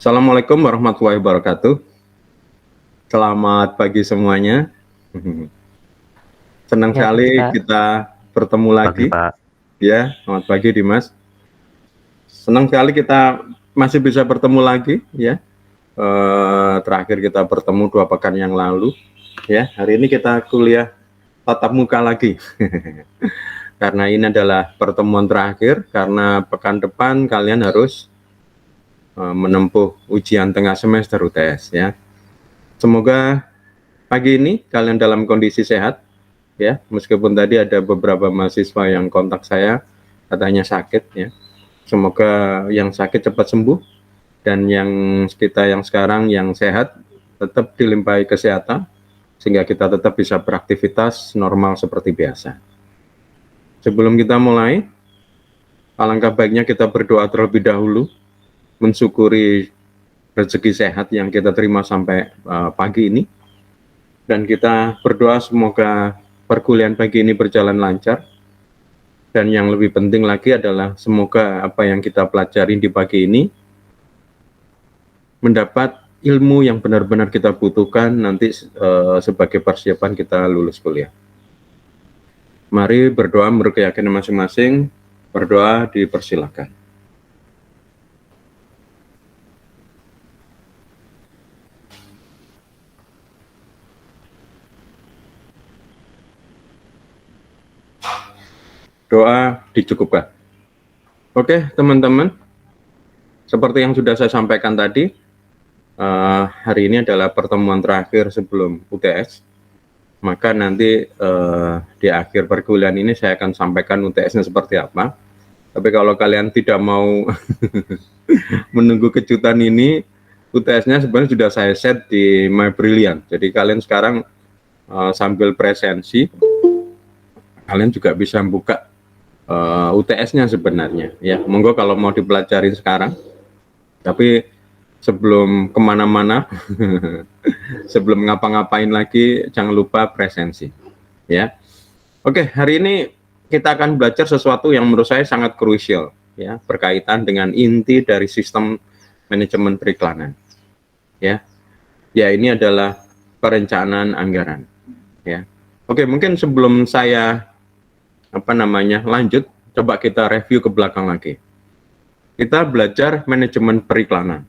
Assalamualaikum warahmatullahi wabarakatuh. Selamat pagi semuanya. Senang Ya, pagi, sekali Pak. kita bertemu Pagi, lagi. Pak. Ya, selamat pagi Dimas. Senang sekali kita masih bisa bertemu lagi. Ya, terakhir kita bertemu 2 pekan yang lalu. Ya, hari ini kita kuliah tatap muka lagi. Karena ini adalah pertemuan terakhir. Karena pekan depan kalian harus menempuh ujian tengah semester UTS. Ya, semoga pagi ini kalian dalam kondisi sehat, ya, meskipun tadi ada beberapa mahasiswa yang kontak saya, katanya sakit, ya. Semoga yang sakit cepat sembuh, dan yang kita yang sekarang yang sehat, tetap dilimpahi kesehatan, sehingga kita tetap bisa beraktivitas normal seperti biasa. Sebelum kita mulai, alangkah baiknya kita berdoa terlebih dahulu, mensyukuri rezeki sehat yang kita terima sampai pagi ini, dan kita berdoa semoga perkuliahan pagi ini berjalan lancar, dan yang lebih penting lagi adalah semoga apa yang kita pelajari di pagi ini mendapat ilmu yang benar-benar kita butuhkan nanti sebagai persiapan kita lulus kuliah. Mari berdoa menurut keyakinan masing-masing. Berdoa dipersilakan. Doa dicukupkan. Oke, teman-teman, seperti yang sudah saya sampaikan tadi, hari ini adalah pertemuan terakhir sebelum UTS. Maka nanti di akhir perkuliahan ini saya akan sampaikan UTS-nya seperti apa. Tapi kalau kalian tidak mau menunggu kejutan ini, UTS-nya sebenarnya sudah saya set di My Brilliant. Jadi kalian sekarang sambil presensi, kalian juga bisa buka UTS-nya sebenarnya. Ya, monggo kalau mau dipelajari sekarang. Tapi sebelum kemana-mana, sebelum ngapa-ngapain lagi, jangan lupa presensi. Ya, oke, hari ini kita akan belajar sesuatu yang menurut saya sangat krusial, ya, berkaitan dengan inti dari sistem manajemen periklanan. Ya, ini adalah perencanaan anggaran. Ya, oke, mungkin sebelum saya lanjut, coba kita review ke belakang lagi. Kita belajar manajemen periklanan.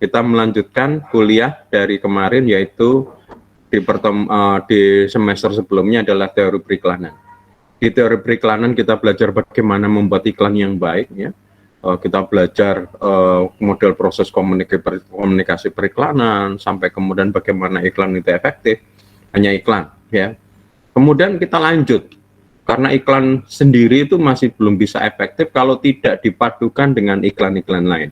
Kita melanjutkan kuliah dari kemarin, yaitu di semester sebelumnya adalah teori periklanan. Di teori periklanan kita belajar bagaimana membuat iklan yang baik, ya. Kita belajar model proses komunikasi periklanan, sampai kemudian bagaimana iklan itu efektif, hanya iklan, ya. Kemudian kita lanjut, karena iklan sendiri itu masih belum bisa efektif kalau tidak dipadukan dengan iklan-iklan lain.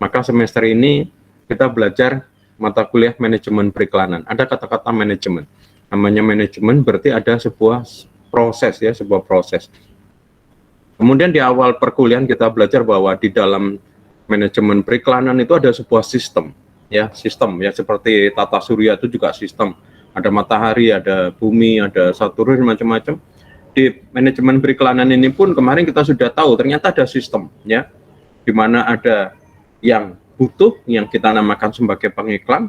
Maka semester ini kita belajar mata kuliah manajemen periklanan. Ada kata-kata manajemen. Namanya manajemen berarti ada sebuah proses, ya, sebuah proses. Kemudian di awal perkuliahan kita belajar bahwa di dalam manajemen periklanan itu ada sebuah sistem, ya, seperti tata surya itu juga sistem. Ada matahari, ada bumi, ada Saturnus, macam-macam. Di manajemen periklanan ini pun kemarin kita sudah tahu ternyata ada sistem, ya, di mana ada yang butuh, yang kita namakan sebagai pengiklan,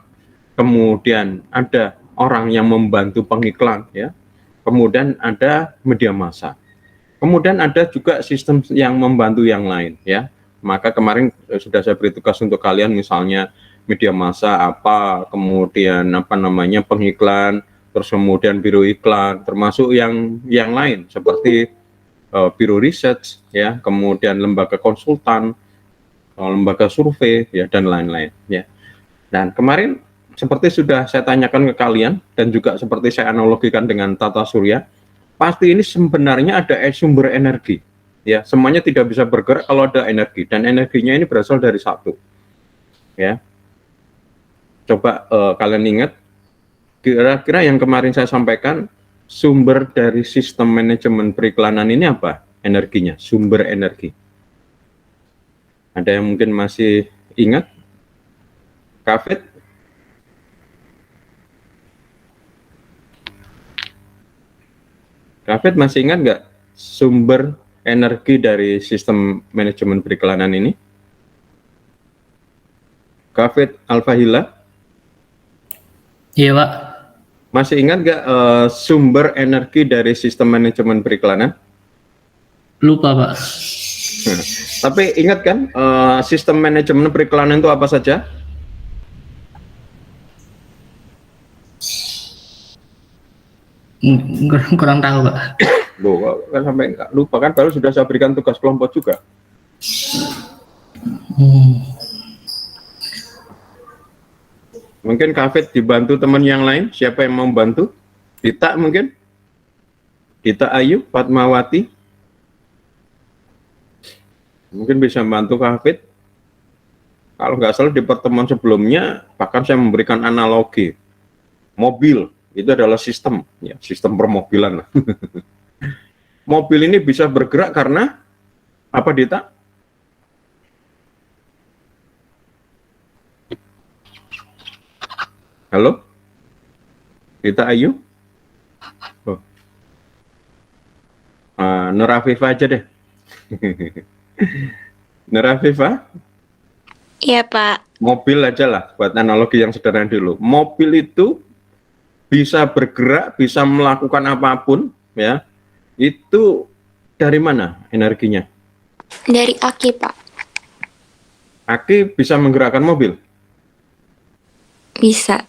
kemudian ada orang yang membantu pengiklan, ya, kemudian ada media massa, kemudian ada juga sistem yang membantu yang lain, ya. Maka kemarin sudah saya beri tugas untuk kalian, misalnya media massa apa, kemudian pengiklan, terus kemudian biro iklan, termasuk yang lain seperti biro research, ya, kemudian lembaga konsultan, lembaga survei, ya, dan lain-lain, ya. Dan kemarin seperti sudah saya tanyakan ke kalian, dan juga seperti saya analogikan dengan tata surya, pasti ini sebenarnya ada sumber energi, ya. Semuanya tidak bisa bergerak kalau ada energi, dan energinya ini berasal dari satu, ya. Coba kalian ingat, kira-kira yang kemarin saya sampaikan, sumber dari sistem manajemen periklanan ini apa? Energinya, sumber energi. Ada yang mungkin masih ingat? Kafet? Kafet masih ingat nggak sumber energi dari sistem manajemen periklanan ini? Kafid Alfahila. Iya Pak. Masih ingat nggak sumber energi dari sistem manajemen periklanan? Lupa Pak. Tapi ingat kan sistem manajemen periklanan itu apa saja? Kurang tahu Pak. Loh, kan sampai nggak lupa kan, baru sudah saya berikan tugas kelompok juga. Mungkin Kafid dibantu teman yang lain, siapa yang mau bantu? Dita mungkin? Dita Ayu, Fatmawati? Mungkin bisa bantu Kafid. Kalau nggak salah di pertemuan sebelumnya, bahkan saya memberikan analogi. Mobil, itu adalah sistem, ya, sistem permobilan. Mobil ini bisa bergerak karena apa, Dita? Halo? Dita Ayu? Oh. Nur Afifah aja deh. Nur Afifah? Iya Pak. Mobil aja lah, buat analogi yang sederhana dulu. Mobil itu bisa bergerak, bisa melakukan apapun, ya. Itu dari mana energinya? Dari aki Pak. Aki bisa menggerakkan mobil? Bisa.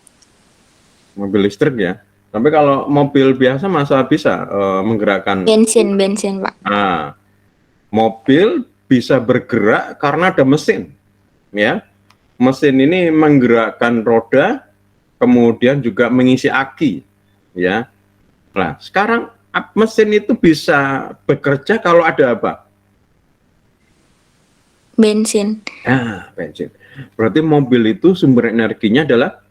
Mobil listrik ya. Tapi kalau mobil biasa masa bisa menggerakkan? Bensin Pak. Nah, mobil bisa bergerak karena ada mesin, ya. Mesin ini menggerakkan roda, kemudian juga mengisi aki, ya. Nah, sekarang mesin itu bisa bekerja kalau ada apa? Bensin. Nah, bensin. Berarti mobil itu sumber energinya adalah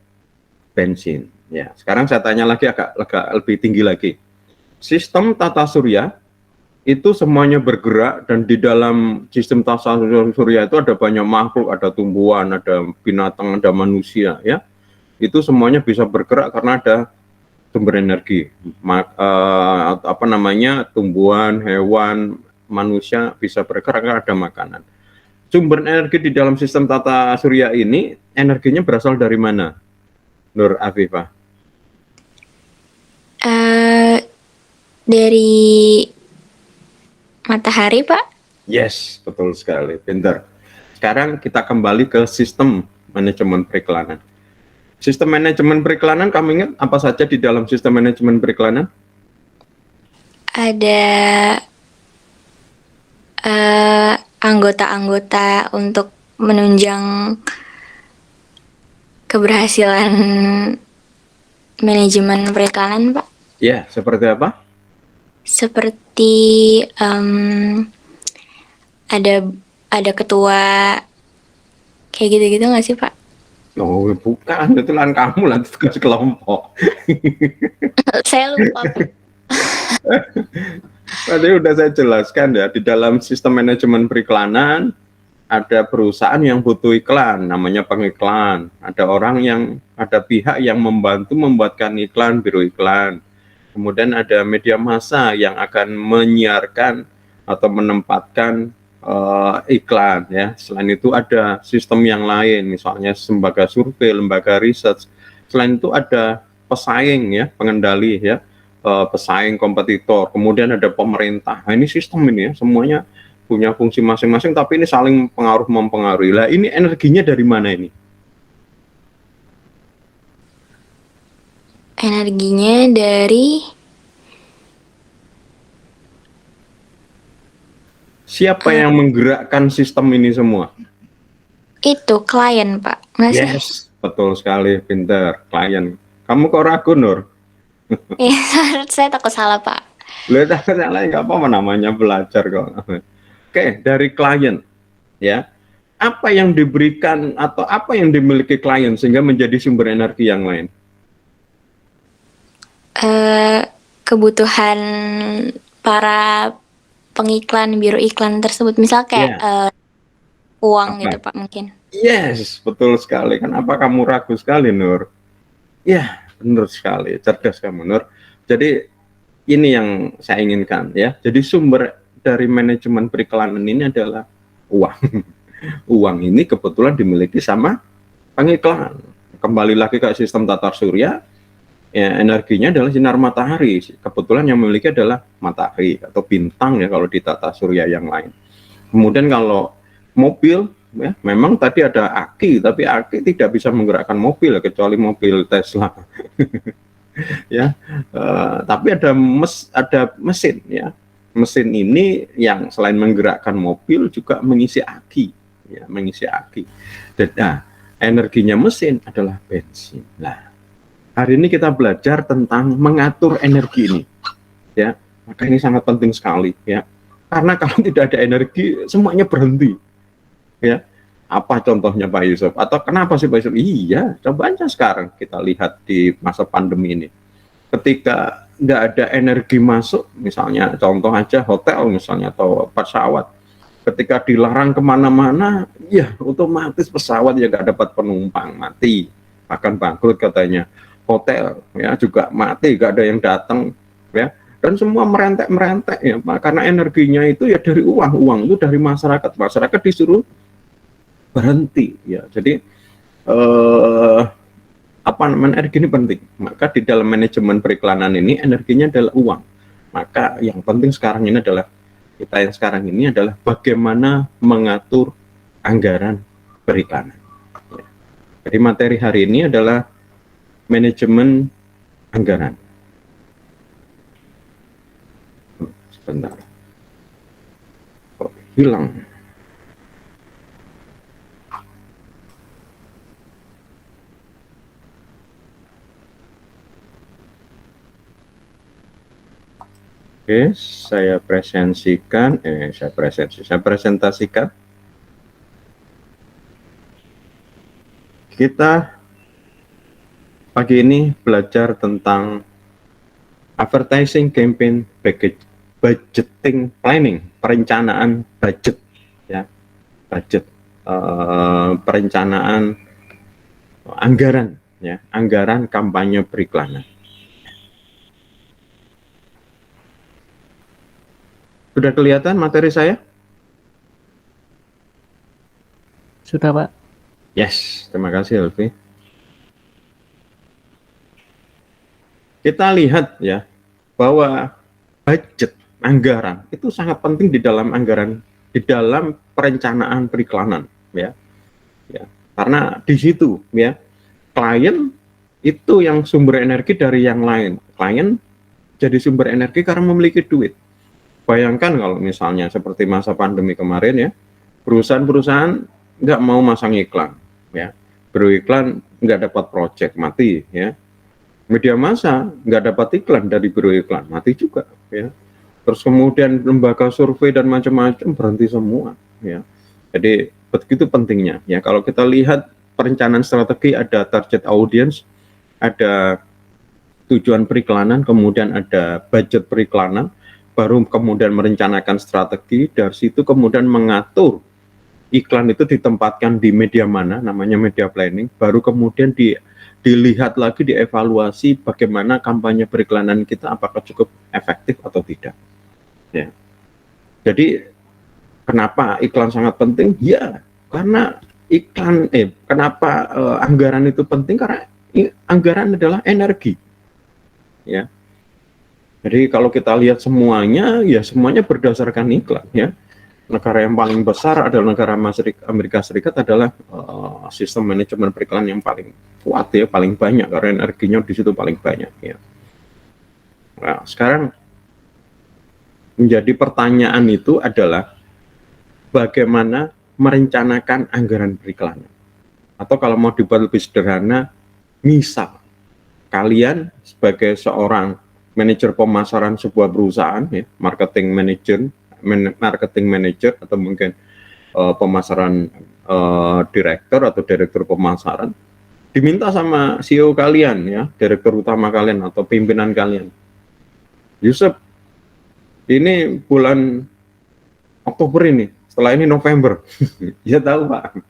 bensin. Ya, sekarang saya tanya lagi agak lebih tinggi lagi. Sistem tata surya itu semuanya bergerak, dan di dalam sistem tata surya itu ada banyak makhluk, ada tumbuhan, ada binatang, ada manusia, ya. Itu semuanya bisa bergerak karena ada sumber energi. Apa namanya, tumbuhan, hewan, manusia bisa bergerak karena ada makanan. Sumber energi di dalam sistem tata surya ini energinya berasal dari mana, Nur Afifah? Dari matahari Pak. Yes, betul sekali, pintar. Sekarang kita kembali ke sistem manajemen periklanan. Sistem manajemen periklanan, kamu ingat apa saja di dalam sistem manajemen periklanan? Ada anggota-anggota untuk menunjang keberhasilan manajemen periklanan Pak. Ya, seperti apa? Seperti ada ketua kayak gitu-gitu nggak sih Pak? Oh, bukan, itu kan kamu lah tugas kelompok. Saya lupa Pak. Tadi udah saya jelaskan ya, di dalam sistem manajemen periklanan ada perusahaan yang butuh iklan, namanya pengiklan. Ada pihak yang membantu membuatkan iklan, biro iklan. Kemudian ada media massa yang akan menyiarkan atau menempatkan iklan, ya. Selain itu ada sistem yang lain, misalnya lembaga survei, lembaga riset. Selain itu ada pesaing, ya, pengendali, ya, pesaing, kompetitor. Kemudian ada pemerintah. Nah, ini sistem ini, ya, semuanya punya fungsi masing-masing, tapi ini saling mempengaruhi. Lah, ini energinya dari mana ini? Energinya dari siapa yang menggerakkan sistem ini semua? itu klien Pak. Nggak sih? Yes, betul sekali, pintar, klien. Kamu kok ragu, Nur? Iya, saya takut salah Pak. Lihat salah, nggak apa-apa, namanya belajar kok. Oke, dari klien, ya. Apa yang diberikan atau apa yang dimiliki klien sehingga menjadi sumber energi yang lain? Kebutuhan para pengiklan, biro iklan tersebut, misal kayak uang gitu Pak mungkin. Yes, betul sekali. Kenapa kamu ragu sekali, Nur? Ya, benar sekali, cerdas kamu, Nur. Jadi ini yang saya inginkan, ya. Jadi sumber dari manajemen periklanan ini adalah uang. Uang ini kebetulan dimiliki sama pengiklan. Kembali lagi ke sistem tata surya, ya energinya adalah sinar matahari. Kebetulan yang memiliki adalah matahari atau bintang ya kalau di tata surya yang lain. Kemudian kalau mobil, ya memang tadi ada aki, tapi aki tidak bisa menggerakkan mobil kecuali mobil Tesla. Ya, tapi ada mesin ya. Mesin ini yang selain menggerakkan mobil juga mengisi aki, ya, mengisi aki. Dan energinya mesin adalah bensin. Nah, hari ini kita belajar tentang mengatur energi ini, ya. Maka ini sangat penting sekali, ya. Karena kalau tidak ada energi, semuanya berhenti, ya. Apa contohnya Pak Yusuf? Atau kenapa sih Pak Yusuf? Iya, coba aja sekarang kita lihat di masa pandemi ini. Ketika nggak ada energi masuk, misalnya contoh aja hotel misalnya atau pesawat, ketika dilarang kemana-mana, ya otomatis pesawat ya nggak dapat penumpang, mati, bahkan bangkrut katanya. Hotel ya juga mati, nggak ada yang datang, ya, dan semua merentek ya, karena energinya itu ya dari uang itu dari masyarakat disuruh berhenti, ya. Jadi energi ini penting. Maka di dalam manajemen periklanan ini energinya adalah uang. Maka yang penting sekarang ini adalah bagaimana mengatur anggaran periklanan. Ya. Jadi materi hari ini adalah manajemen anggaran. Sebentar. Kok hilang? Oke, saya presentasikan. Kita pagi ini belajar tentang advertising campaign budgeting planning, perencanaan budget, ya, budget, perencanaan anggaran, ya, anggaran kampanye periklanan. Sudah kelihatan materi saya? Sudah, Pak. Yes, terima kasih Elvi. Kita lihat ya bahwa budget anggaran itu sangat penting di dalam perencanaan periklanan, ya. Ya, karena di situ ya klien itu yang sumber energi dari yang lain. Klien jadi sumber energi karena memiliki duit. Bayangkan kalau misalnya seperti masa pandemi kemarin ya, perusahaan-perusahaan nggak mau masang iklan, ya, beriklan nggak dapat project, mati, ya. Media massa nggak dapat iklan dari biro iklan, mati juga, ya. Terus kemudian lembaga survei dan macam-macam berhenti semua, ya. Jadi begitu pentingnya, ya. Kalau kita lihat perencanaan strategi ada target audience, ada tujuan periklanan, kemudian ada budget periklanan, baru kemudian merencanakan strategi, dari situ kemudian mengatur iklan itu ditempatkan di media mana, namanya media planning, baru kemudian dilihat lagi, dievaluasi bagaimana kampanye periklanan kita, apakah cukup efektif atau tidak. Ya. Jadi kenapa iklan sangat penting? Ya, karena kenapa anggaran itu penting? Karena anggaran adalah energi. Ya. Jadi kalau kita lihat semuanya, ya semuanya berdasarkan iklan, ya. Negara yang paling besar adalah negara Amerika Serikat adalah sistem manajemen periklan yang paling kuat, ya, paling banyak karena energinya di situ paling banyak, ya. Nah, sekarang menjadi pertanyaan itu adalah bagaimana merencanakan anggaran periklanan. Atau kalau mau dibuat lebih sederhana, misal kalian sebagai seorang manajer pemasaran sebuah perusahaan, ya, marketing manager atau mungkin pemasaran direktur atau direktur pemasaran, diminta sama CEO kalian, ya, direktur utama kalian atau pimpinan kalian, Yusuf, ini bulan Oktober ini, setelah ini November. Ya tahu Pak.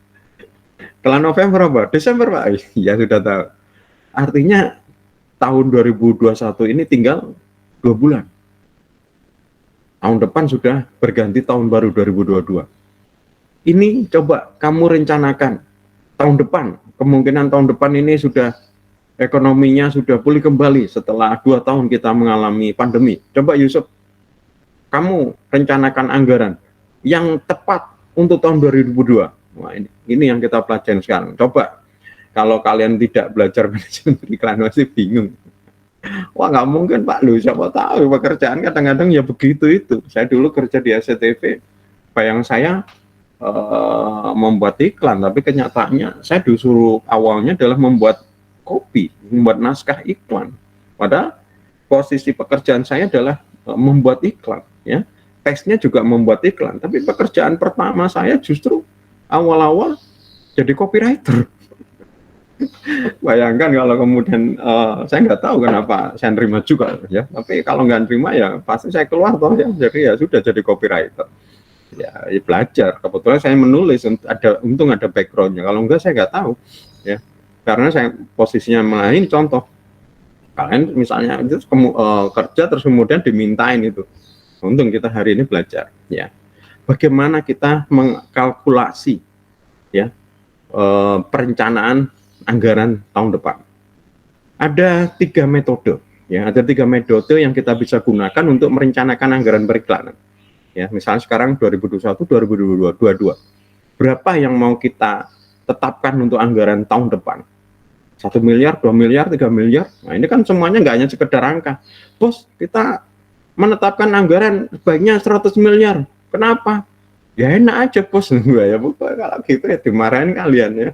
Setelah November apa? Desember Pak. Ya sudah tahu. Artinya tahun 2021 ini tinggal 2 bulan. Tahun depan sudah berganti tahun baru 2022. Ini coba kamu rencanakan tahun depan, kemungkinan tahun depan ini sudah ekonominya sudah pulih kembali setelah 2 tahun kita mengalami pandemi. Coba Yusuf, kamu rencanakan anggaran yang tepat untuk tahun 2002. Wah, ini yang kita pelajari sekarang. Coba kalau kalian tidak belajar manajemen periklan masih bingung. Wah, nggak mungkin Pak, lu siapa tahu pekerjaan kadang-kadang ya begitu itu. Saya dulu kerja di SCTV, bayang saya membuat iklan, tapi kenyataannya saya disuruh awalnya adalah membuat kopi, membuat naskah iklan. Padahal posisi pekerjaan saya adalah membuat iklan, ya. Tesnya juga membuat iklan, tapi pekerjaan pertama saya justru awal-awal jadi copywriter. Bayangkan kalau kemudian saya nggak tahu kenapa saya nerima juga, ya. Tapi kalau nggak nerima ya pasti saya keluar toh, ya. Jadi ya sudah jadi copywriter. Ya belajar. Kebetulan saya menulis, untung ada backgroundnya. Kalau enggak saya nggak tahu, ya. Karena saya posisinya main contoh. Kalian misalnya itu kerja terus kemudian dimintain itu. Untung kita hari ini belajar, ya. Bagaimana kita mengkalkulasi, ya, perencanaan anggaran tahun depan. Ada 3 metode, ya, ada 3 metode yang kita bisa gunakan untuk merencanakan anggaran periklanan. Ya, misalnya sekarang 2021, 2022, berapa yang mau kita tetapkan untuk anggaran tahun depan? 1 miliar, 2 miliar, 3 miliar. Nah, ini kan semuanya nggak hanya sekedar angka. Bos, kita menetapkan anggaran sebaiknya 100 miliar. Kenapa? Ya enak aja, bos. Ya, kalau gitu ya dimarahin kalian, ya.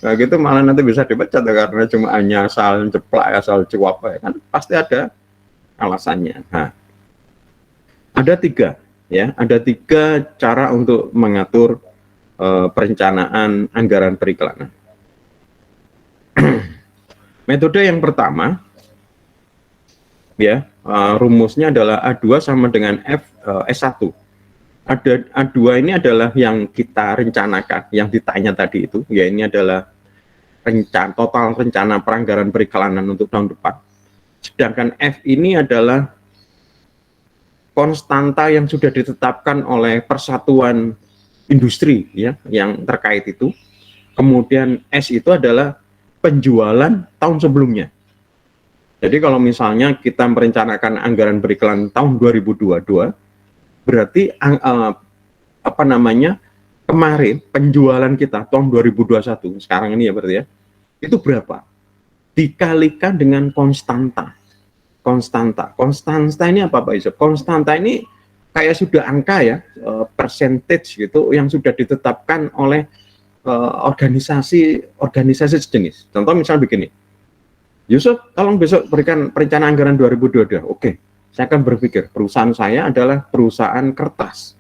Nah gitu malah nanti bisa dipecat ya, karena cuma hanya asal ceplak, asal cuap ya kan, pasti ada alasannya. Nah, ada 3, ya, ada 3 cara untuk mengatur perencanaan anggaran periklanan. Metode yang pertama, ya, rumusnya adalah A2 sama dengan S1. Ada A2 ini adalah yang kita rencanakan, yang ditanya tadi itu, ya ini adalah total rencana peranggaran periklanan untuk tahun depan. Sedangkan F ini adalah konstanta yang sudah ditetapkan oleh persatuan industri, ya, yang terkait itu. Kemudian S itu adalah penjualan tahun sebelumnya. Jadi kalau misalnya kita merencanakan anggaran periklanan tahun 2022, berarti kemarin penjualan kita tahun 2021 sekarang ini ya berarti ya, itu berapa dikalikan dengan konstanta ini apa Pak Yusuf? Konstanta ini kayak sudah angka ya, percentage gitu yang sudah ditetapkan oleh organisasi sejenis. Contoh misal begini, Yusuf tolong besok berikan perencanaan anggaran 2022. Oke, saya akan berpikir perusahaan saya adalah perusahaan kertas.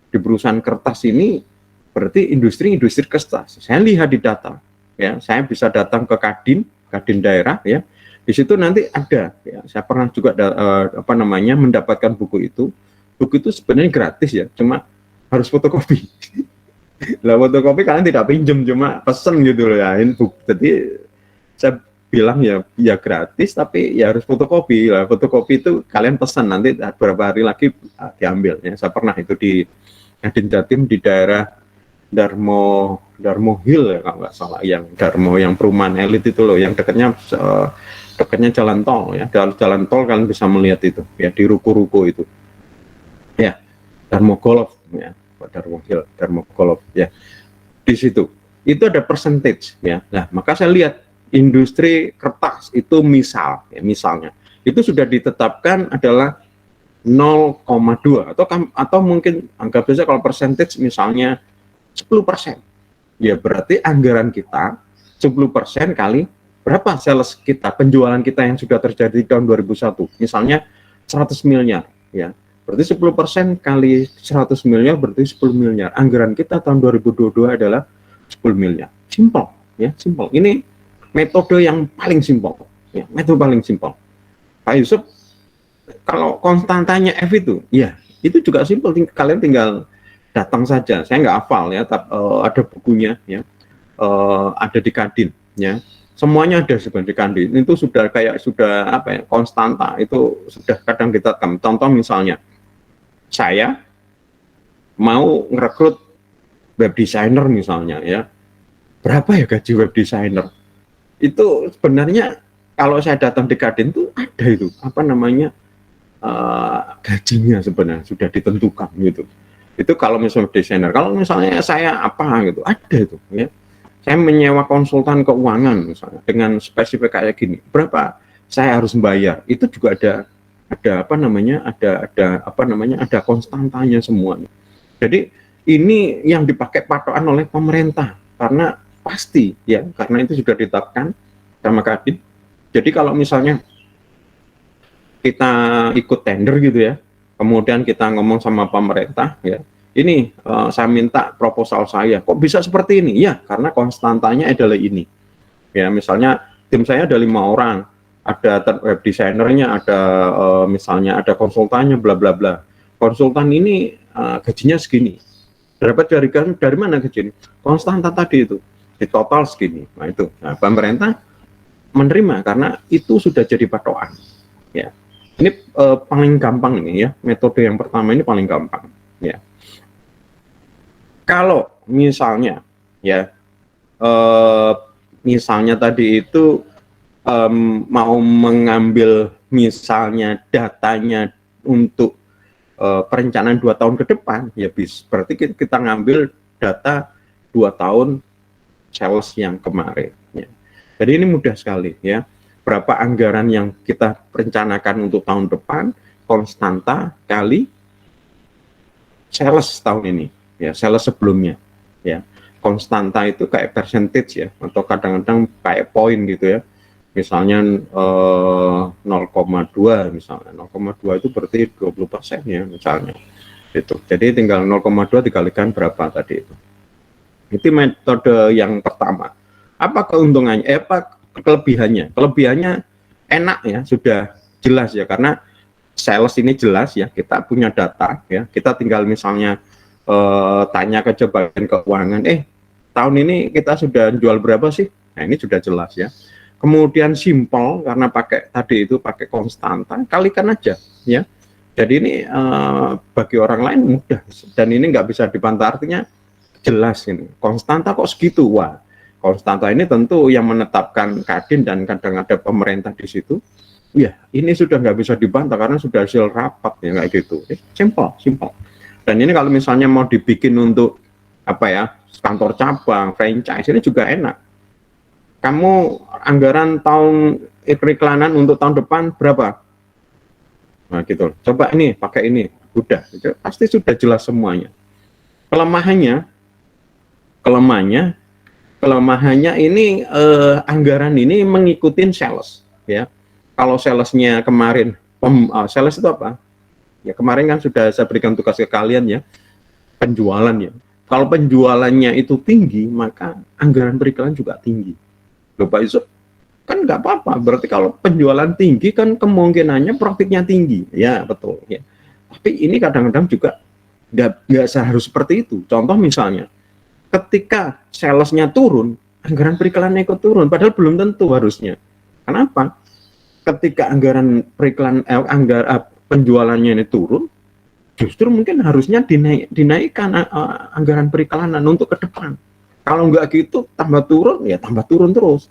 Di perusahaan kertas ini berarti industri kertas. Saya lihat di data, ya, saya bisa datang ke kadin daerah, ya. Di situ nanti ada, ya, saya pernah juga mendapatkan buku itu. Buku itu sebenarnya gratis ya, cuma harus fotokopi. Lah fotokopi kalian tidak pinjam, cuma pesen gitu loh ya. Jadi saya bilang ya gratis, tapi ya harus fotokopi. Lah fotokopi itu kalian pesan, nanti beberapa hari lagi diambil, ya. Saya pernah itu di Kadin Jatim di daerah Darmo Hill ya kalau nggak salah, yang Darmo yang perumahan elit itu loh, yang dekatnya jalan tol, ya. Jalan tol kalian bisa melihat itu, ya, di ruko-ruko itu, ya, Darmo Golf, ya, Darmo Hill, Darmo Golf, ya, di situ itu ada percentage, ya. Nah maka saya lihat industri kertas itu misalnya itu sudah ditetapkan adalah 0,2 atau mungkin anggap saja kalau percentage misalnya 10%. Ya berarti anggaran kita 10% kali berapa sales kita, penjualan kita yang sudah terjadi di tahun 2001. Misalnya 100 miliar, ya. Berarti 10% kali 100 miliar berarti 10 miliar. Anggaran kita tahun 2022 adalah 10 miliar. Simple, ya, simple. Ini metode yang paling simpel, ya, metode paling simpel. Pak Yusuf, kalau konstantanya F itu, ya, itu juga simpel. Kalian tinggal datang saja. Saya nggak hafal ya, tapi ada bukunya, ya, ada di Kadin, ya. Semuanya ada sebenarnya di Kadin. Itu sudah konstanta. Itu sudah kadang kita contoh misalnya, saya mau ngerekrut web designer misalnya, ya. berapa ya gaji web designer? Itu sebenarnya kalau saya datang di Kadin tuh ada itu apa namanya gajinya sebenarnya sudah ditentukan gitu. Itu kalau misalnya desainer. Kalau misalnya saya apa gitu ada itu ya. Saya menyewa konsultan keuangan misalnya dengan spesifik kayak gini. Berapa saya harus membayar? Itu juga ada apa namanya? Ada apa namanya? Ada konstantanya semuanya. Jadi ini yang dipakai patokan oleh pemerintah karena pasti ya, karena itu sudah ditetapkan sama Kadin. Jadi kalau misalnya kita ikut tender gitu ya, kemudian kita ngomong sama pemerintah ya, ini saya minta proposal saya, kok bisa seperti ini? Ya, karena konstantanya adalah ini. Ya, misalnya tim saya ada 5 orang, ada web desainernya, ada misalnya ada konsultannya, bla bla bla. Konsultan ini gajinya segini. Dapat dari mana gaji ini? Konstanta tadi itu, di total segini. Nah itu, nah, pemerintah menerima karena itu sudah jadi patokan. Ya, ini paling gampang ini ya, metode yang pertama ini paling gampang. Ya, kalau misalnya ya, misalnya tadi itu mau mengambil misalnya datanya untuk perencanaan 2 tahun ke depan, ya berarti kita ngambil data 2 tahun sales yang kemarin. Ya. Jadi ini mudah sekali ya. Berapa anggaran yang kita rencanakan untuk tahun depan, konstanta kali sales tahun ini, ya sales sebelumnya. Ya, konstanta itu kayak percentage ya, atau kadang-kadang kayak poin gitu ya. Misalnya 0,2 misalnya 0,2 itu berarti 20% ya misalnya itu. Jadi tinggal 0,2 dikalikan berapa tadi itu. Itu metode yang pertama. Apa keuntungannya? Apa kelebihannya? Kelebihannya enak ya, sudah jelas ya, karena sales ini jelas ya, kita punya data ya, kita tinggal misalnya tanya ke bagian keuangan, tahun ini kita sudah jual berapa sih? Nah ini sudah jelas ya. Kemudian simpel karena pakai konstanta, kalikan aja ya. Jadi ini bagi orang lain mudah dan ini nggak bisa dibantah, artinya jelas ini. Konstanta kok segitu? Wah, konstanta ini tentu yang menetapkan Kadin dan kadang ada pemerintah di situ. Ya, ini sudah nggak bisa dibantah karena sudah hasil rapat ya kayak gitu. Simpel. Dan ini kalau misalnya mau dibikin untuk apa ya, kantor cabang, franchise ini juga enak. Kamu anggaran tahun periklanan untuk tahun depan berapa? Nah gitu. Coba ini pakai ini, udah. Itu pasti sudah jelas semuanya. Kelemahannya ini anggaran ini mengikuti sales, ya. Kalau salesnya kemarin, sales itu apa? Ya kemarin kan sudah saya berikan tugas ke kalian ya, penjualan ya. Kalau penjualannya itu tinggi, maka anggaran periklanan juga tinggi. Loh Pak Yusuf, kan nggak apa-apa. Berarti kalau penjualan tinggi kan kemungkinannya profitnya tinggi. Ya betul. Ya. Tapi ini kadang-kadang juga nggak seharus seperti itu. Contoh misalnya, ketika salesnya turun, anggaran periklannya ikut turun. Padahal belum tentu harusnya. Kenapa? Ketika anggaran penjualannya ini turun, justru mungkin harusnya dinaikkan anggaran periklanan untuk ke depan. Kalau nggak gitu, tambah turun, ya tambah turun terus.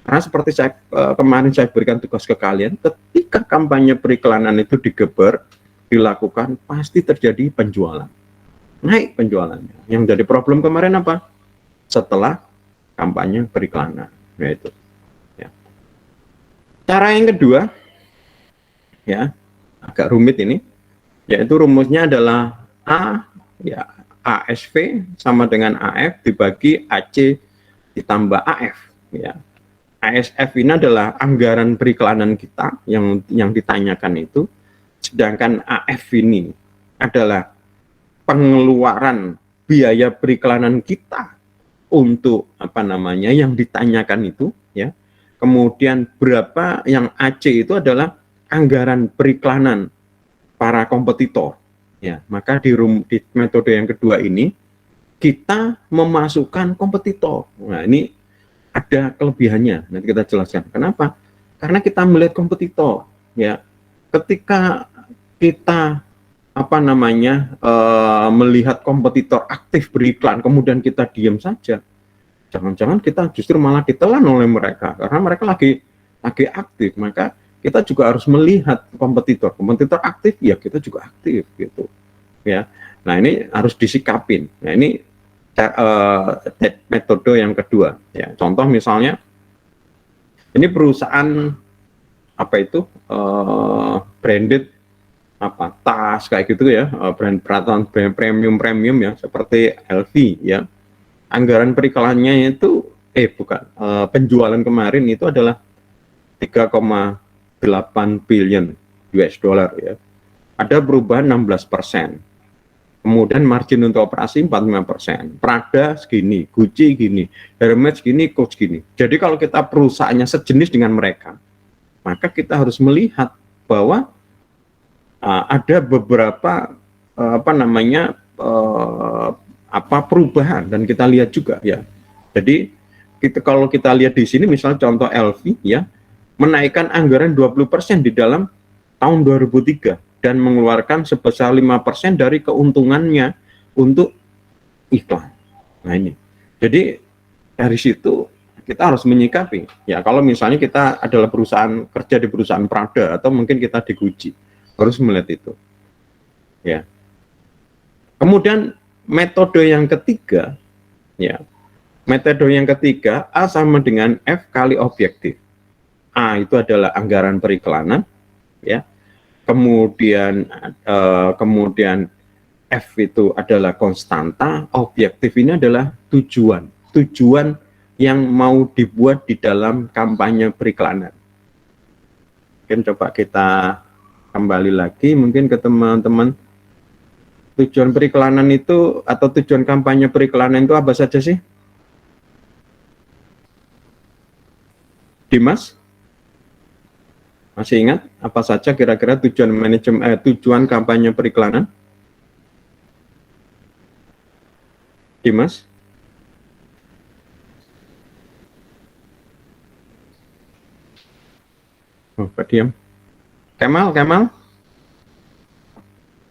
Karena seperti kemarin saya berikan tugas ke kalian, ketika kampanye periklanan itu dilakukan, pasti terjadi penjualan. Naik penjualannya. Yang jadi problem kemarin apa? Setelah kampanye periklanan. Yaitu. Ya. Cara yang kedua, ya agak rumit ini, yaitu rumusnya adalah ASV sama dengan AF dibagi AC ditambah AF. Ya. ASF ini adalah anggaran periklanan kita yang ditanyakan itu, sedangkan AF ini adalah pengeluaran biaya periklanan kita untuk apa namanya yang ditanyakan itu, ya. Kemudian berapa yang AC itu adalah anggaran periklanan para kompetitor. Ya, maka di metode yang kedua ini kita memasukkan kompetitor. Nah, ini ada kelebihannya. Nanti kita jelaskan. Kenapa? Karena kita melihat kompetitor. Ya, ketika kita melihat kompetitor aktif beriklan, kemudian kita diam saja, Jangan-jangan kita justru malah ditelan oleh mereka karena mereka lagi aktif, maka kita juga harus melihat kompetitor aktif, ya kita juga aktif gitu ya. Nah ini harus disikapin. Nah ini metode yang kedua ya. Contoh misalnya ini perusahaan apa itu branded apa tas kayak gitu ya, brand peralatan brand premium ya seperti LV ya. Anggaran periklannya itu bukan penjualan kemarin itu adalah 3,8 billion US dollar ya. Ada perubahan 16%. Kemudian margin untuk operasi 45%. Prada segini, Gucci gini, Hermes gini, Coach gini. Jadi kalau kita perusahaannya sejenis dengan mereka, maka kita harus melihat bahwa ada beberapa perubahan dan kita lihat juga ya. Jadi kalau kita lihat di sini misalnya contoh LV ya, menaikkan anggaran 20% di dalam tahun 2003 dan mengeluarkan sebesar 5% dari keuntungannya untuk iklan. Nah ini. Jadi dari situ kita harus menyikapi ya, kalau misalnya kita adalah perusahaan kerja di perusahaan Prada atau mungkin kita di Gucci, harus melihat itu. Ya. Kemudian metode yang ketiga, ya, metode yang ketiga A sama dengan F kali objektif. A itu adalah anggaran periklanan, ya. Kemudian F itu adalah konstanta, objektif ini adalah tujuan yang mau dibuat di dalam kampanye periklanan. Mungkin coba kita kembali lagi mungkin ke teman-teman. Tujuan periklanan itu atau tujuan kampanye periklanan itu apa saja sih? Dimas? Masih ingat apa saja kira-kira tujuan kampanye periklanan? Dimas? Oh, Pak diam. Kemal?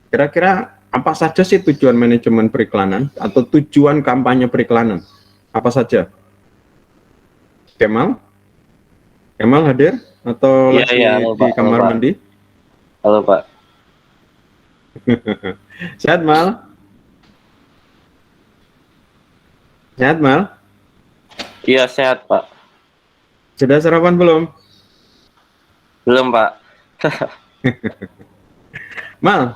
Kira-kira apa saja sih tujuan manajemen periklanan atau tujuan kampanye periklanan? Apa saja? Kemal hadir atau Iya, lagi halo, di Pak. kamar Halo, Pak. mandi? Halo, Pak. Sehat, Mal? Sehat, Mal? Iya, sehat, Pak. Sudah sarapan belum? Belum, Pak. Mal,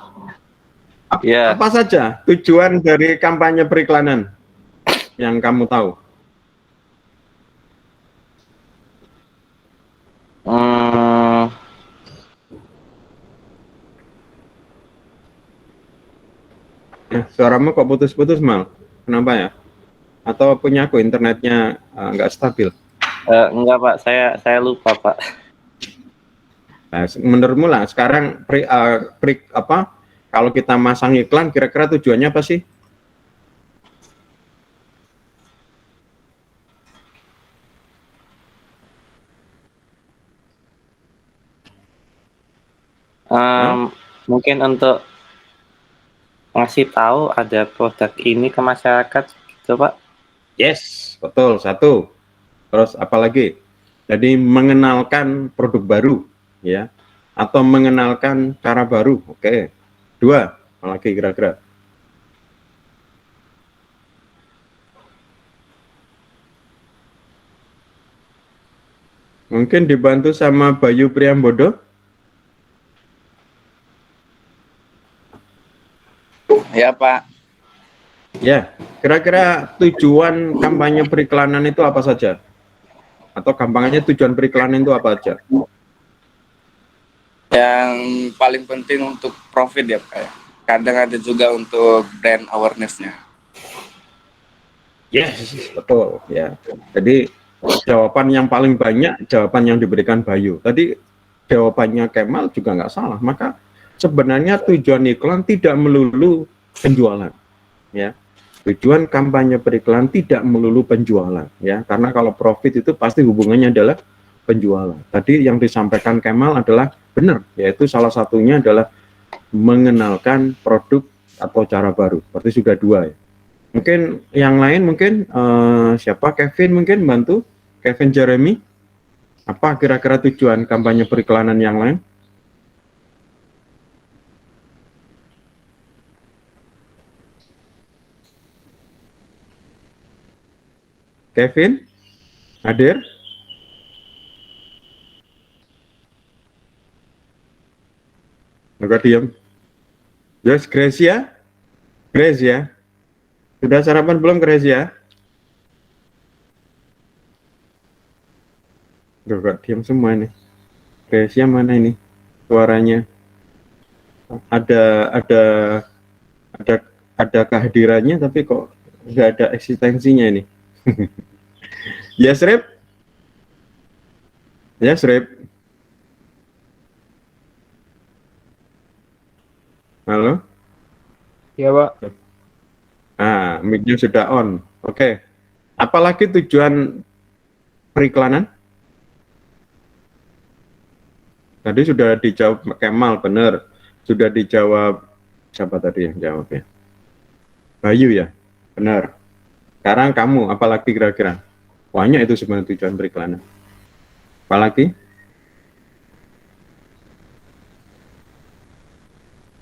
Iya. apa saja tujuan dari kampanye periklanan yang kamu tahu? Suaramu kok putus-putus, Mal? Kenapa ya? Atau punya aku internetnya nggak stabil? Enggak, Pak. Saya lupa, Pak. Nah, menurutmu lah sekarang kalau kita masang iklan kira-kira tujuannya apa sih? Mungkin untuk ngasih tahu ada produk ini ke masyarakat gitu, Pak. Yes, betul, satu. Terus apa lagi? Jadi mengenalkan produk baru, ya, atau mengenalkan cara baru. Oke. Dua, apa lagi kira-kira? Mungkin dibantu sama Bayu Priambodo. Ya, Pak. Ya, kira-kira tujuan kampanye periklanan itu apa saja? Atau gampangnya tujuan periklanan itu apa aja? Yang paling penting untuk profit ya, Pak. Kadang ada juga untuk brand awareness-nya. Yes, betul ya. Jadi jawaban yang paling banyak jawaban yang diberikan Bayu. Tadi jawabannya Kemal juga nggak salah. Maka sebenarnya tujuan iklan tidak melulu penjualan, ya. Tujuan kampanye periklanan tidak melulu penjualan, ya. Karena kalau profit itu pasti hubungannya adalah penjualan. Tadi yang disampaikan Kemal adalah benar, yaitu salah satunya adalah mengenalkan produk atau cara baru. Berarti sudah dua, ya. Mungkin yang lain mungkin siapa? Kevin mungkin bantu. Kevin Jeremy. Apa kira-kira tujuan kampanye periklanan yang lain? Kevin? Hadir? Agak diam. Yes, Gracia? Gracia? Sudah sarapan belum, Gracia? Agak diam semua nih. Gracia mana ini? Suaranya. Ada ada ada kehadirannya tapi kok nggak ada eksistensinya ini. Yes, Rip? Yes, Rip? Halo? Ya, Pak. Nah, mic-nya sudah on. Oke. Apalagi tujuan periklanan? Tadi sudah dijawab Kemal, benar. Sudah dijawab, siapa tadi yang jawab ya? Bayu ya? Benar. Sekarang kamu, apalagi kira-kira? Banyak itu sebenarnya tujuan periklanan. Apalagi?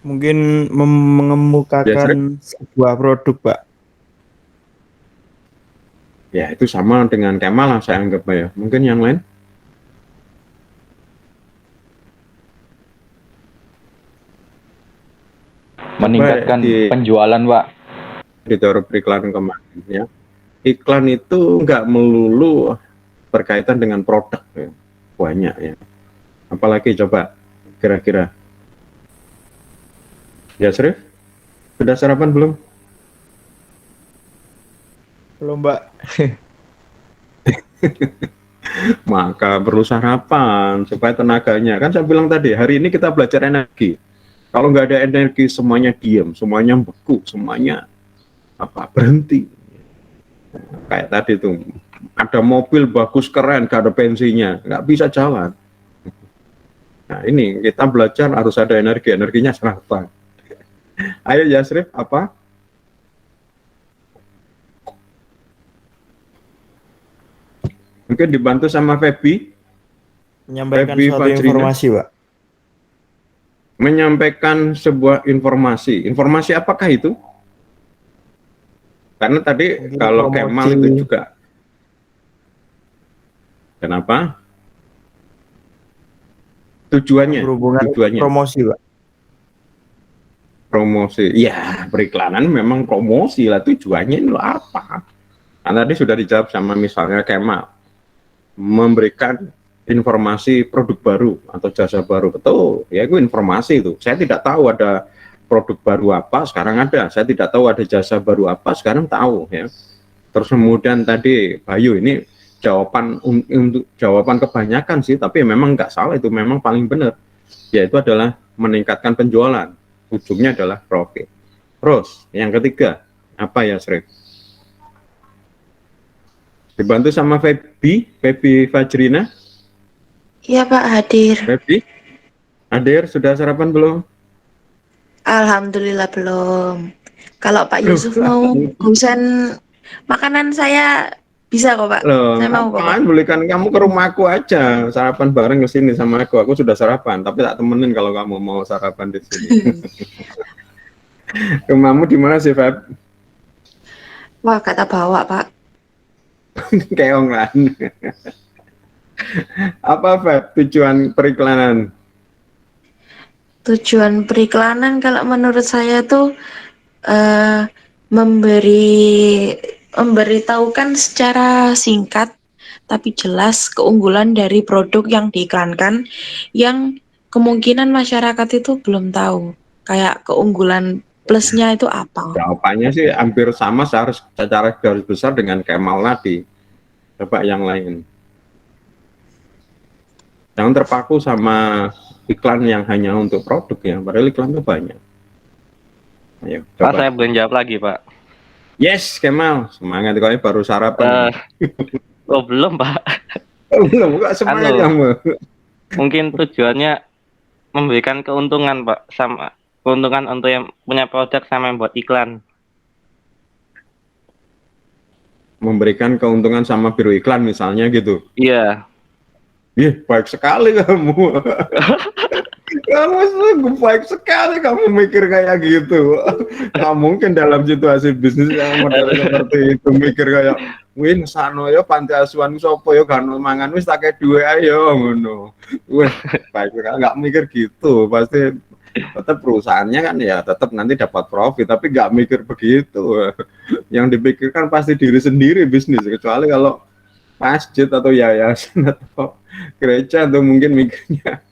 Mungkin mengemukakan sebuah produk, Pak. Ya, itu sama dengan Kemal lah saya anggap ya. Mungkin yang lain? Meningkatkan Di- penjualan, Pak. Di teori periklanan kemarin ya. Iklan itu nggak melulu berkaitan dengan produk ya. Banyak ya. Apalagi coba kira-kira? Ya, Srif? Sudah sarapan belum? Belum, Pak. Maka perlu sarapan supaya tenaganya. Kan saya bilang tadi, hari ini kita belajar energi. Kalau nggak ada energi, semuanya diam, semuanya beku, semuanya berhenti. Kayak tadi tuh, ada mobil bagus keren, nggak ada bensinnya, nggak bisa jalan. Nah ini kita belajar harus ada energi, energinya sarapan. Ayo Yasrif, apa? Mungkin dibantu sama Feby. Menyampaikan Feby suatu Fajrina. informasi, Pak. Menyampaikan sebuah informasi. Informasi apakah itu? Karena tadi Mungkin kalau promosi. Kemal itu juga. Kenapa? Tujuannya. Berhubungan Tujuannya. promosi, Pak. Promosi. Ya, periklanan memang promosi lah. Tujuannya itu apa? Kan tadi sudah dijawab sama misalnya Kemal. Memberikan informasi produk baru atau jasa baru. Betul, ya itu informasi itu. Saya tidak tahu ada produk baru apa, sekarang ada. Saya tidak tahu ada jasa baru apa, sekarang tahu ya. Terus kemudian tadi Bayu ini jawaban untuk jawaban kebanyakan sih, tapi memang nggak salah, itu memang paling benar. Yaitu adalah meningkatkan penjualan. Ujungnya adalah profit. Terus yang ketiga, apa ya, Sri? Dibantu sama Feby Fajrina. Iya Pak, hadir. Feby, hadir, sudah sarapan belum? Alhamdulillah belum. Kalau Pak Yusuf mau pesan makanan saya bisa kok Pak. Loh, Saya mau kok Pak. apaan, belikan kamu ke rumahku aja, sarapan bareng ke sini sama aku. Aku sudah sarapan, tapi tak temenin kalau kamu mau sarapan di sini. Rumahmu di mana sih, Feb? Wah, kata bawa Pak. Keong lah. Apa, Feb, tujuan periklanan? Tujuan periklanan kalau menurut saya tuh memberitahukan secara singkat tapi jelas keunggulan dari produk yang diiklankan yang kemungkinan masyarakat itu belum tahu. Kayak keunggulan plusnya itu apa? Jawabannya sih hampir sama secara garis besar dengan Kemal tadi. Coba yang lain. Jangan terpaku sama iklan yang hanya untuk produk ya, padahal iklan itu banyak. Ayo, Pak, coba. saya belum jawab lagi, Pak. Yes, Kemal, semangat kau baru sarapan. Oh, belum, Pak. Belum, kok semangat Halo. kamu. Mungkin tujuannya memberikan keuntungan, Pak, sama keuntungan untuk yang punya produk sama yang buat iklan. memberikan keuntungan sama biro iklan misalnya gitu. Iya. Ih, baik sekali kamu. Kamu sungguh baik sekali kamu mikir kayak gitu. Nggak mungkin dalam situasi bisnis yang model seperti itu mikir kayak, win sano ya panti asuhan sopo ya kan mangan wis tak duwe ayo ngono. Wih, baik sekali nggak mikir gitu. Pasti tetap perusahaannya kan ya tetap nanti dapat profit, tapi nggak mikir begitu. Yang dipikirkan pasti diri sendiri bisnis, kecuali kalau masjid atau yayasan atau gereja atau mungkin mikirnya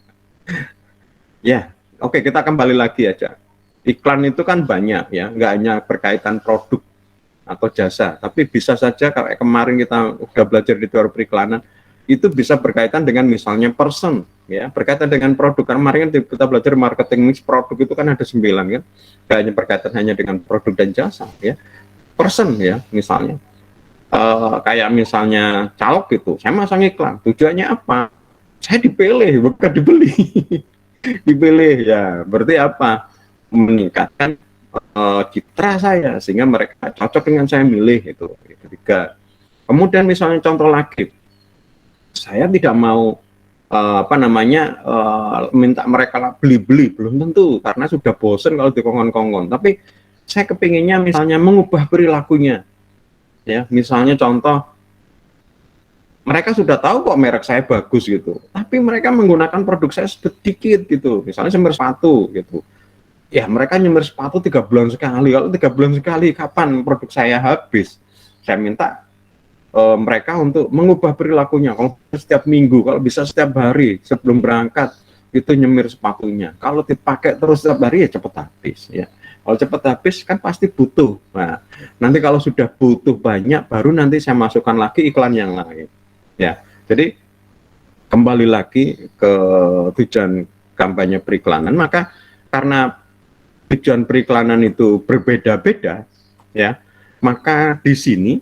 ya, oke, kita kembali lagi aja. Iklan itu kan banyak ya, nggak hanya berkaitan produk atau jasa, tapi bisa saja kayak kemarin kita udah belajar di teori periklanan, itu bisa berkaitan dengan misalnya person, ya, berkaitan dengan produk. Karena kemarin kan kita belajar marketing mix produk itu kan ada 9 kan, nggak hanya berkaitan hanya dengan produk dan jasa, ya. Person ya, misalnya. Kayak misalnya caleg gitu, saya masang iklan, tujuannya apa? Saya dipilih, bukan dibeli. Dipilih ya, berarti apa? Meningkatkan citra saya sehingga mereka cocok dengan saya milih itu. Ketiga, kemudian misalnya contoh lagi, saya tidak mau minta mereka beli-beli, belum tentu karena sudah bosen kalau dikongkon-kongkon. Tapi saya kepinginnya misalnya mengubah perilakunya, ya misalnya contoh. Mereka sudah tahu kok merek saya bagus gitu, tapi mereka menggunakan produk saya sedikit gitu, misalnya semir sepatu gitu. Ya mereka nyemir sepatu 3 bulan sekali, kalau 3 bulan sekali kapan produk saya habis? Saya minta mereka untuk mengubah perilakunya, kalau setiap minggu, kalau bisa setiap hari sebelum berangkat itu nyemir sepatunya. Kalau dipakai terus setiap hari ya cepat habis ya. Kalau cepat habis kan pasti butuh. Nah, nanti kalau sudah butuh banyak, baru nanti saya masukkan lagi iklan yang lain. Ya, jadi kembali lagi ke tujuan kampanye periklanan, maka karena tujuan periklanan itu berbeda-beda, ya, maka di sini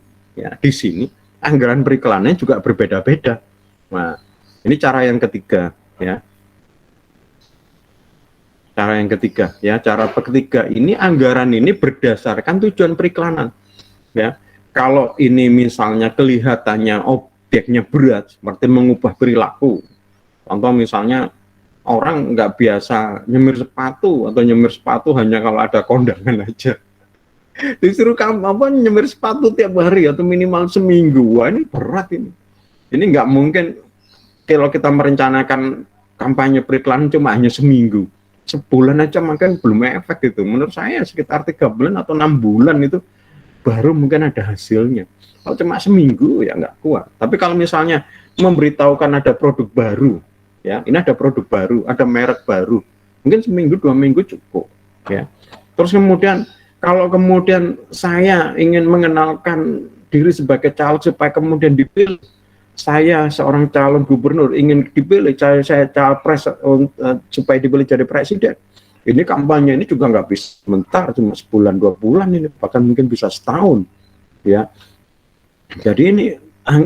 anggaran periklanannya juga berbeda-beda. Nah, ini cara yang ketiga, ya. Cara yang ketiga, ya, cara ketiga ini anggaran ini berdasarkan tujuan periklanan, ya. Kalau ini misalnya kelihatannya objeknya berat, seperti mengubah perilaku. Contoh misalnya orang nggak biasa nyemir sepatu atau nyemir sepatu hanya kalau ada kondangan aja. Disuruh kamu nyemir sepatu tiap hari atau minimal seminggu. Wah ini berat ini. Ini nggak mungkin kalau kita merencanakan kampanye periklanan cuma hanya seminggu. Sebulan aja makan belum efek gitu. Menurut saya sekitar 3 bulan atau 6 bulan itu baru mungkin ada hasilnya. Kalau cuma seminggu ya nggak kuat. Tapi kalau misalnya memberitahukan ada produk baru, ya ini ada produk baru, ada merek baru, mungkin seminggu 2 minggu cukup, ya. Terus kemudian kalau kemudian saya ingin mengenalkan diri sebagai caleg supaya kemudian dipilih, saya seorang calon gubernur ingin dipilih, saya capres supaya dipilih jadi presiden. Ini kampanye ini juga nggak bisa sebentar, cuma sebulan 2 bulan ini, bahkan mungkin bisa setahun, ya. Jadi ini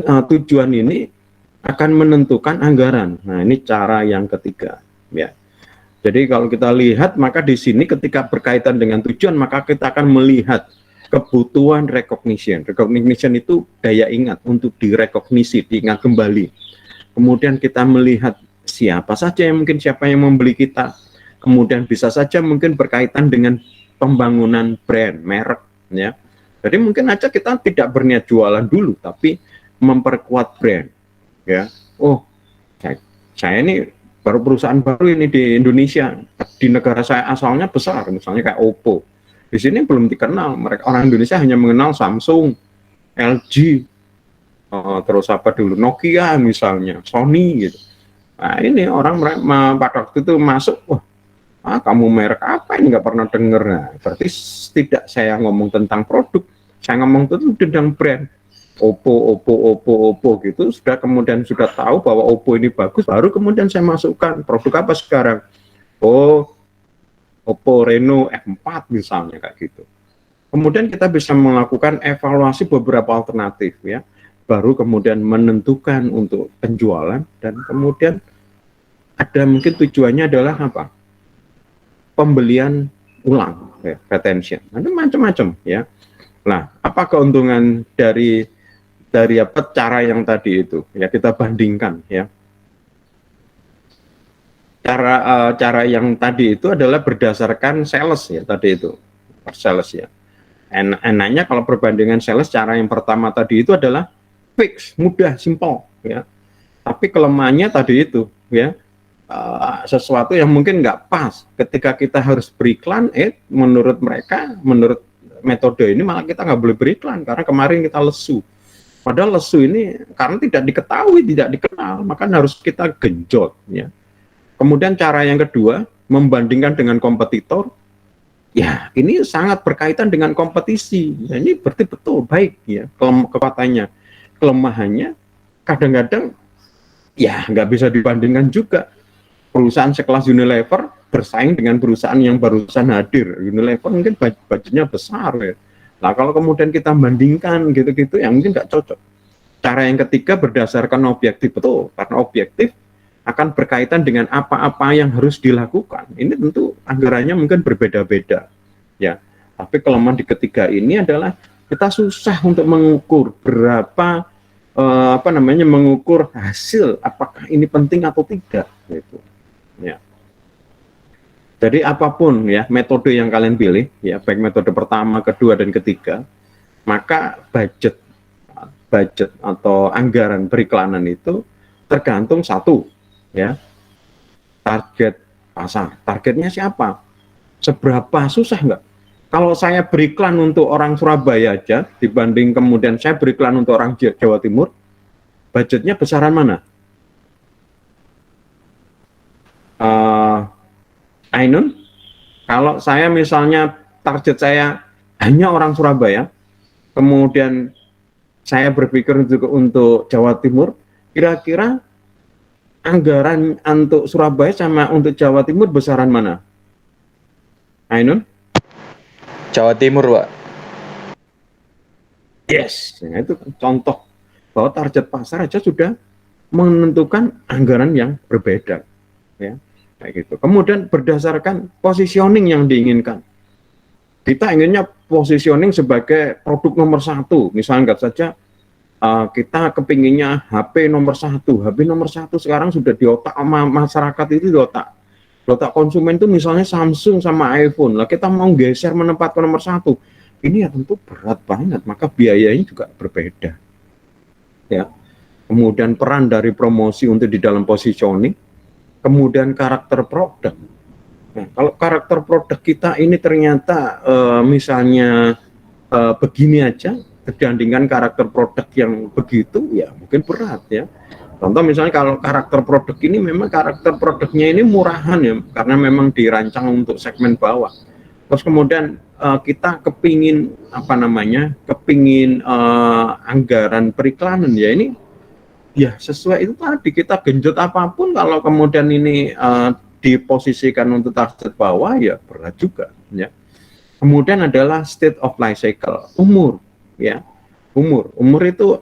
tujuan ini akan menentukan anggaran. Nah, ini cara yang ketiga, ya. Jadi kalau kita lihat, maka di sini ketika berkaitan dengan tujuan, maka kita akan melihat kebutuhan recognition. Recognition itu daya ingat untuk direkognisi, diingat kembali. Kemudian kita melihat siapa saja yang mungkin siapa yang membeli kita. Kemudian bisa saja mungkin berkaitan dengan pembangunan brand, merek, ya. Jadi mungkin aja kita tidak berniat jualan dulu, tapi memperkuat brand, ya. Oh, saya ini baru perusahaan baru ini di Indonesia, di negara saya asalnya besar, misalnya kayak Oppo. Di sini belum dikenal, mereka orang Indonesia hanya mengenal Samsung, LG, terus apa dulu Nokia misalnya, Sony gitu. Nah ini orang pada waktu itu masuk, wah, kamu merek apa ini nggak pernah dengar. Nah, berarti tidak saya ngomong tentang produk, saya ngomong tentang brand. Oppo gitu, sudah kemudian sudah tahu bahwa Oppo ini bagus, baru kemudian saya masukkan produk apa sekarang. Oh, Oppo Reno F4 misalnya kayak gitu. Kemudian kita bisa melakukan evaluasi beberapa alternatif, ya. Baru kemudian menentukan untuk penjualan, dan kemudian ada mungkin tujuannya adalah apa? Pembelian ulang, ya, retention. Ada macam-macam, ya. Nah, apa keuntungan dari dari apa cara yang tadi itu ya, kita bandingkan ya. Cara yang tadi itu adalah berdasarkan sales ya, tadi itu sales ya. Enaknya kalau perbandingan sales, cara yang pertama tadi itu adalah fix, mudah, simple ya. Tapi kelemahannya tadi itu ya, sesuatu yang mungkin nggak pas ketika kita harus beriklan. Menurut mereka, menurut metode ini malah kita nggak boleh beriklan karena kemarin kita lesu. Padahal lesu ini karena tidak diketahui, tidak dikenal, maka harus kita genjot ya. Kemudian cara yang kedua, membandingkan dengan kompetitor. Ya, ini sangat berkaitan dengan kompetisi. Ya, ini berarti betul baik ya kekuatannya. Kelemahannya kadang-kadang ya nggak bisa dibandingkan juga. Perusahaan sekelas Unilever bersaing dengan perusahaan yang barusan hadir. Unilever mungkin budgetnya besar ya. Nah, kalau kemudian kita bandingkan gitu-gitu, ya mungkin nggak cocok. Cara yang ketiga berdasarkan objektif, betul. Karena objektif akan berkaitan dengan apa-apa yang harus dilakukan. Ini tentu anggarannya mungkin berbeda-beda, ya. Tapi kelemahan di ketiga ini adalah kita susah untuk mengukur berapa, mengukur hasil, apakah ini penting atau tidak, gitu. Ya. Jadi apapun ya metode yang kalian pilih, ya baik metode pertama, kedua, dan ketiga, maka budget atau anggaran periklanan itu tergantung satu. Ya, target pasar. Targetnya siapa? Seberapa susah nggak? Kalau saya beriklan untuk orang Surabaya aja, dibanding kemudian saya beriklan untuk orang Jawa Timur, budgetnya besaran mana? Ainun, kalau saya misalnya target saya hanya orang Surabaya, kemudian saya berpikir untuk Jawa Timur, kira-kira anggaran untuk Surabaya sama untuk Jawa Timur besaran mana? Ainun? Jawa Timur, Pak. Yes, nah, itu contoh bahwa target pasar aja sudah menentukan anggaran yang berbeda, ya, kayak gitu. Kemudian berdasarkan positioning yang diinginkan, kita inginnya positioning sebagai produk nomor satu, misalnya nggak saja. Kita kepinginnya HP nomor satu sekarang sudah di otak masyarakat, itu di otak konsumen itu misalnya Samsung sama iPhone. Lah kita mau geser menempatkan nomor satu, ini ya tentu berat banget, maka biayanya juga berbeda ya. Kemudian peran dari promosi untuk di dalam positioning, kemudian karakter produk. Nah, kalau karakter produk kita ini ternyata misalnya begini aja, dibandingkan karakter produk yang begitu, ya mungkin berat ya. Contoh misalnya kalau karakter produk ini memang karakter produknya ini murahan ya, karena memang dirancang untuk segmen bawah. Terus kemudian kita kepingin anggaran periklanan ya, ini ya sesuai itu tadi, kita genjot apapun kalau kemudian ini diposisikan untuk target bawah ya berat juga ya. Kemudian adalah state of life cycle, umur. Ya, umur itu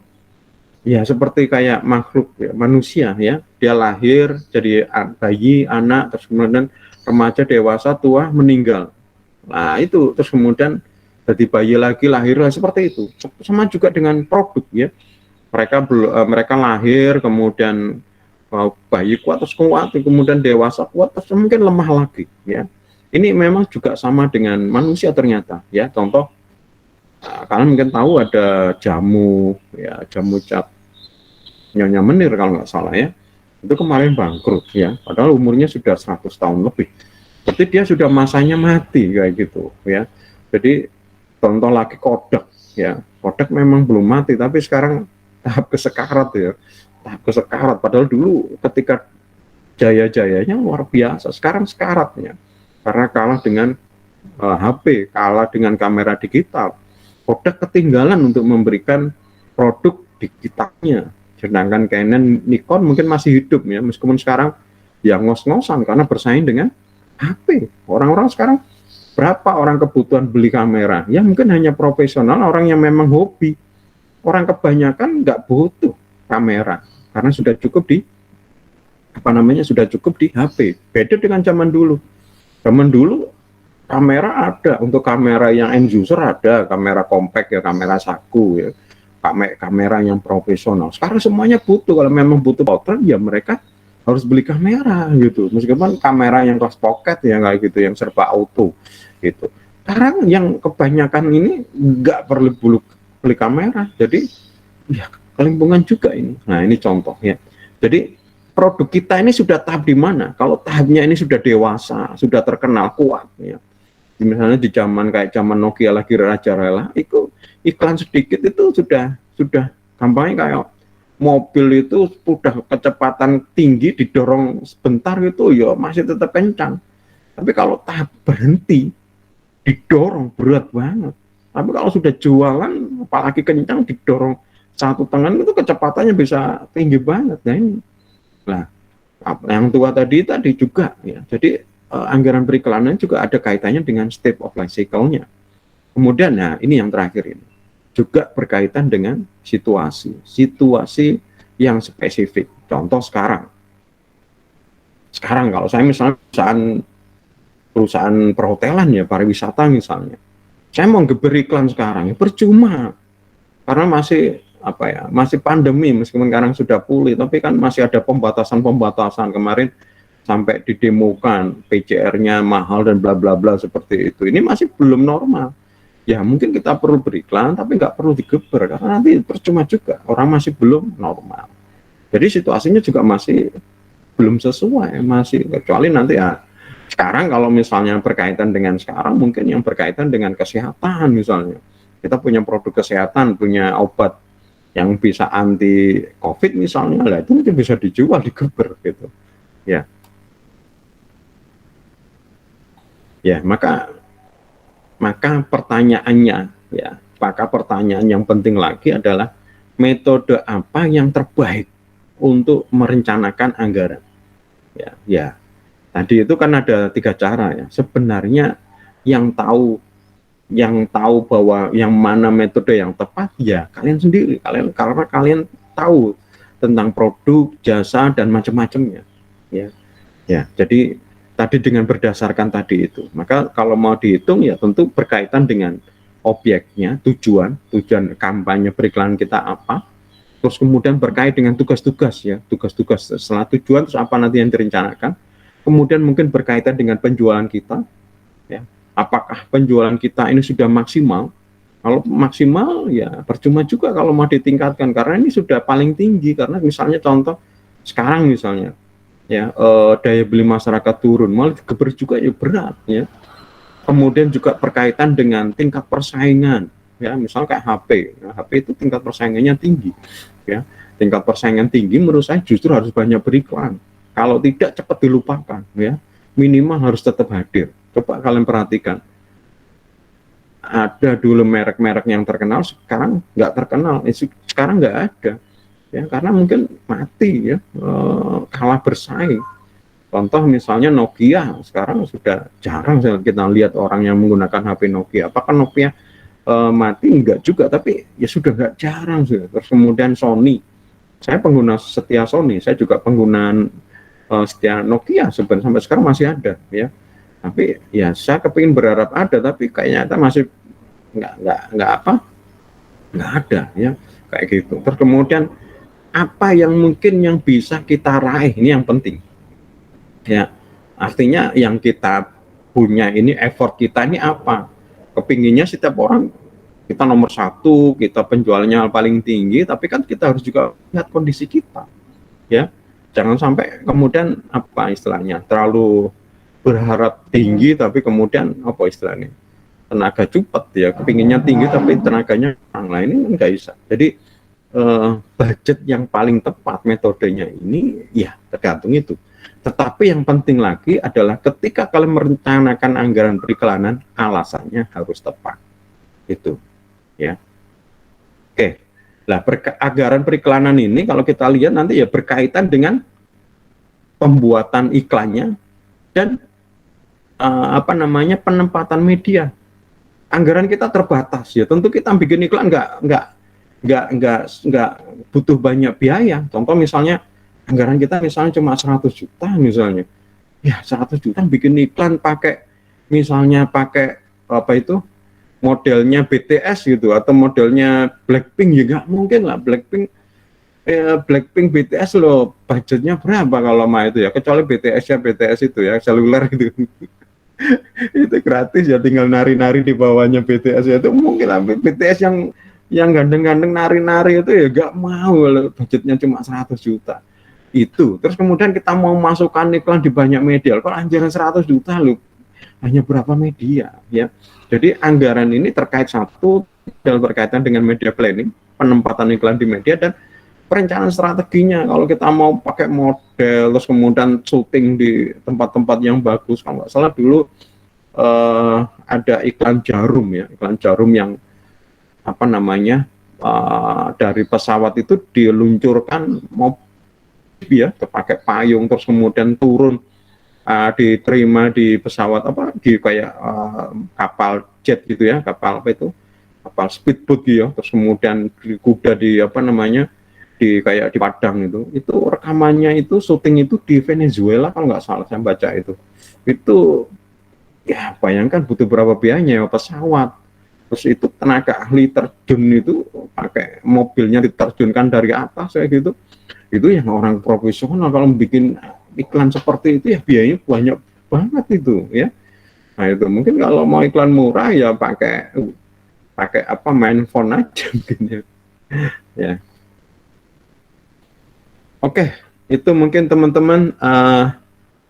ya seperti kayak makhluk ya, manusia ya, dia lahir jadi bayi, anak, terus kemudian remaja, dewasa, tua, meninggal. Nah itu terus kemudian jadi bayi lagi, lahir lagi, seperti itu. Sama juga dengan produk ya, mereka lahir kemudian bayi kuat, terus kuat, kemudian dewasa kuat, terus mungkin lemah lagi ya. Ini memang juga sama dengan manusia ternyata ya. Contoh, kalian mungkin tahu ada jamu cap Nyonya Menir kalau nggak salah ya, itu kemarin bangkrut ya, padahal umurnya sudah 100 tahun lebih. Berarti dia sudah masanya mati kayak gitu ya. Jadi contoh lagi Kodak ya, Kodak memang belum mati tapi sekarang tahap kesekarat ya, tahap kesekarat. Padahal dulu ketika jaya-jayanya luar biasa, sekarang sekaratnya karena kalah dengan HP, kalah dengan kamera digital. Kodak ketinggalan untuk memberikan produk digitalnya, sedangkan Canon, Nikon mungkin masih hidup ya, meskipun sekarang ya ngos-ngosan karena bersaing dengan HP. Orang-orang sekarang berapa orang kebutuhan beli kamera? Ya mungkin hanya profesional, orang yang memang hobi. Orang kebanyakan nggak butuh kamera karena sudah cukup di HP. Beda dengan zaman dulu. Zaman dulu kamera ada, untuk kamera yang end user ada, kamera compact ya, kamera saku ya. kamera yang profesional. Sekarang semuanya butuh, kalau memang butuh potret ya mereka harus beli kamera gitu. Meskipun kamera yang kelas pocket ya kayak gitu, yang serba auto gitu. Sekarang yang kebanyakan ini nggak perlu beli kamera, jadi ya kelimpungan juga ini. Nah ini contoh ya. Jadi produk kita ini sudah tahap di mana? Kalau tahapnya ini sudah dewasa, sudah terkenal kuat ya. Misalnya di zaman kayak zaman Nokia lagi raja-rela, itu iklan sedikit itu sudah gampangnya kayak mobil itu sudah kecepatan tinggi didorong sebentar itu ya masih tetap kencang. Tapi kalau tahap berhenti didorong berat banget. Tapi kalau sudah jualan apalagi kencang didorong satu tangan itu kecepatannya bisa tinggi banget. Nah ini lah yang tua tadi juga ya. Jadi anggaran periklanan juga ada kaitannya dengan step of life cycle-nya. Kemudian, nah ini yang terakhir ini, juga berkaitan dengan situasi yang spesifik. Contoh sekarang kalau saya misalnya perusahaan perhotelan ya, pariwisata misalnya, saya mau ngeber iklan sekarang, ya percuma, karena masih pandemi, meskipun sekarang sudah pulih, tapi kan masih ada pembatasan kemarin. Sampai didemokan PCR-nya mahal dan bla bla bla seperti itu. Ini masih belum normal. Ya mungkin kita perlu beriklan, tapi nggak perlu digeber karena nanti percuma juga. Orang masih belum normal. Jadi situasinya juga masih belum sesuai, masih kecuali nanti ya. Sekarang kalau misalnya berkaitan dengan sekarang, mungkin yang berkaitan dengan kesehatan misalnya. Kita punya produk kesehatan, punya obat yang bisa anti COVID misalnya, lah itu mungkin bisa dijual digeber gitu. Ya. Ya, maka pertanyaannya ya, pertanyaan yang penting lagi adalah metode apa yang terbaik untuk merencanakan anggaran. Ya. Tadi itu kan ada 3 cara ya. Sebenarnya yang tahu bahwa yang mana metode yang tepat ya kalian sendiri. Karena kalian tahu tentang produk, jasa dan macam-macamnya. Ya, jadi tadi dengan berdasarkan tadi itu, maka kalau mau dihitung ya tentu berkaitan dengan objeknya, tujuan kampanye periklanan kita apa, terus kemudian berkait dengan tugas-tugas ya, tugas-tugas setelah tujuan terus apa nanti yang direncanakan, kemudian mungkin berkaitan dengan penjualan kita, ya, apakah penjualan kita ini sudah maksimal? Kalau maksimal ya percuma juga kalau mau ditingkatkan karena ini sudah paling tinggi, karena misalnya contoh sekarang misalnya ya daya beli masyarakat turun, malah geber juga ya berat ya. Kemudian juga berkaitan dengan tingkat persaingan ya, misal kayak HP. Nah, HP itu tingkat persaingannya tinggi ya. Tingkat persaingan tinggi menurut saya justru harus banyak beriklan. Kalau tidak cepat dilupakan ya. Minimal harus tetap hadir. Coba kalian perhatikan. Ada dulu merek-merek yang terkenal, sekarang nggak terkenal. Sekarang nggak ada. Ya, karena mungkin mati ya, kalah bersaing. Contoh misalnya Nokia, sekarang sudah jarang kita lihat orang yang menggunakan HP Nokia. Apakah Nokia mati? Enggak juga, tapi ya sudah nggak jarang sih. Terus kemudian Sony, saya pengguna setia Sony, saya juga penggunaan setia Nokia sebenarnya sampai sekarang masih ada ya. Tapi ya saya kepingin berharap ada, tapi kayaknya kita masih nggak ada ya kayak gitu. Terus kemudian apa yang mungkin yang bisa kita raih, ini yang penting ya, artinya yang kita punya ini, effort kita ini apa, kepinginnya setiap orang kita nomor 1, kita penjualnya paling tinggi, tapi kan kita harus juga lihat kondisi kita ya, jangan sampai kemudian apa istilahnya terlalu berharap tinggi tapi kemudian apa istilahnya tenaga cepat ya, kepinginnya tinggi tapi tenaganya kurang, lain ini nggak bisa. Jadi budget yang paling tepat metodenya ini ya tergantung itu. Tetapi yang penting lagi adalah ketika kalian merencanakan anggaran periklanan, alasannya harus tepat. Itu ya. Oke. Nah, anggaran periklanan ini kalau kita lihat nanti ya berkaitan dengan pembuatan iklannya dan penempatan media. Anggaran kita terbatas ya. Tentu kita bikin iklan nggak butuh banyak biaya. Contoh misalnya anggaran kita misalnya cuma 100 juta misalnya, ya 100 juta bikin iklan pakai modelnya BTS gitu atau modelnya Blackpink, ya nggak mungkin lah. Blackpink BTS loh, budgetnya berapa kalau mah itu ya, kecuali BTS itu ya seluler itu itu gratis ya, tinggal nari-nari di bawahnya BTS ya, itu mungkin lah. BTS yang gandeng-gandeng nari-nari itu ya nggak mau, budgetnya cuma 100 juta itu. Terus kemudian kita mau masukkan iklan di banyak media, kalau anjuran 100 juta loh, hanya berapa media ya. Jadi anggaran ini terkait satu dalam berkaitan dengan media planning, penempatan iklan di media, dan perencanaan strateginya. Kalau kita mau pakai model terus kemudian syuting di tempat-tempat yang bagus, kalau nggak salah dulu ada iklan jarum ya, iklan jarum yang apa namanya dari pesawat itu diluncurkan mau ya, pakai payung terus kemudian turun, diterima di pesawat apa di kayak kapal jet gitu ya, kapal apa itu, kapal speedboat gitu ya, terus kemudian kuda di apa namanya di kayak di Padang itu rekamannya itu syuting itu di Venezuela kalau nggak salah saya baca itu ya bayangkan butuh berapa biayanya ya, pesawat, terus itu tenaga ahli terjun itu pakai mobilnya diterjunkan dari atas kayak gitu, itu yang orang profesional kalau bikin iklan seperti itu ya biayanya banyak banget itu ya. Nah itu mungkin kalau mau iklan murah ya pakai apa, main phone aja mungkin ya. Ya. Oke, itu mungkin teman-teman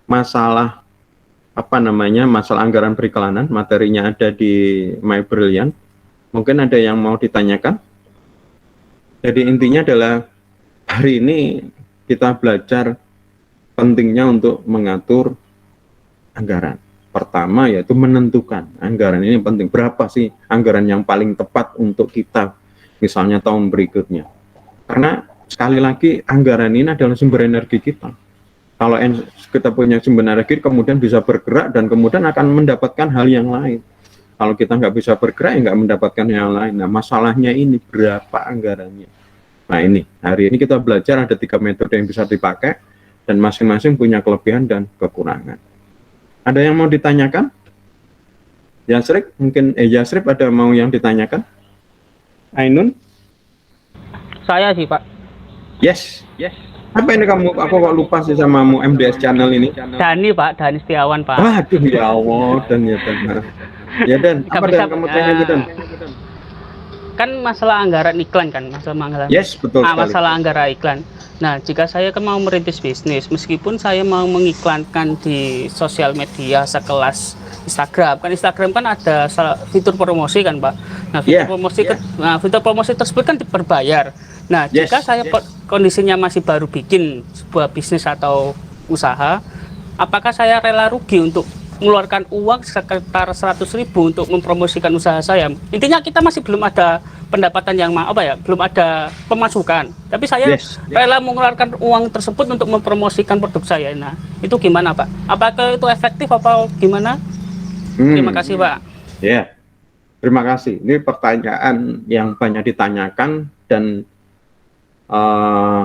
masalah apa namanya, masalah anggaran periklanan, materinya ada di My Brilliant. Mungkin ada yang mau ditanyakan. Jadi intinya adalah hari ini kita belajar pentingnya untuk mengatur anggaran. Pertama yaitu menentukan anggaran ini penting. Berapa sih anggaran yang paling tepat untuk kita misalnya tahun berikutnya. Karena sekali lagi anggaran ini adalah sumber energi kita. Kalau kita punya sumber energi kemudian bisa bergerak dan kemudian akan mendapatkan hal yang lain. Kalau kita nggak bisa bergerak ya nggak mendapatkan yang lain. Nah masalahnya ini berapa anggarannya. Nah ini hari ini kita belajar ada 3 metode yang bisa dipakai dan masing-masing punya kelebihan dan kekurangan. Ada yang mau ditanyakan? Yasrib mungkin Yasrib ada mau yang ditanyakan? Ainun? Saya sih Pak. Yes. Apa ini kamu? Aku kok lupa sih sama MDS channel ini. Dani Pak, Dani Setiawan Pak. Waduh ya Allah, Dan ya Dan. Ya Dan, apa Dan kamu tanya itu Dan? Kan masalah anggaran iklan kan, masalah anggaran. Yes, betul sekali. Masalah anggaran iklan. Nah, jika saya kan mau merintis bisnis, meskipun saya mau mengiklankan di sosial media sekelas Instagram, kan ada fitur promosi kan, Pak. Nah, fitur promosi tersebut kan berbayar. Nah, jika saya kondisinya masih baru bikin sebuah bisnis atau usaha, apakah saya rela rugi untuk mengeluarkan uang sekitar 100.000 untuk mempromosikan usaha saya? Intinya kita masih belum ada pendapatan yang belum ada pemasukan. Tapi saya rela mengeluarkan uang tersebut untuk mempromosikan produk saya. Nah, itu gimana, Pak? Apakah itu efektif atau gimana? Terima kasih, Pak. Ya, terima kasih. Ini pertanyaan yang banyak ditanyakan dan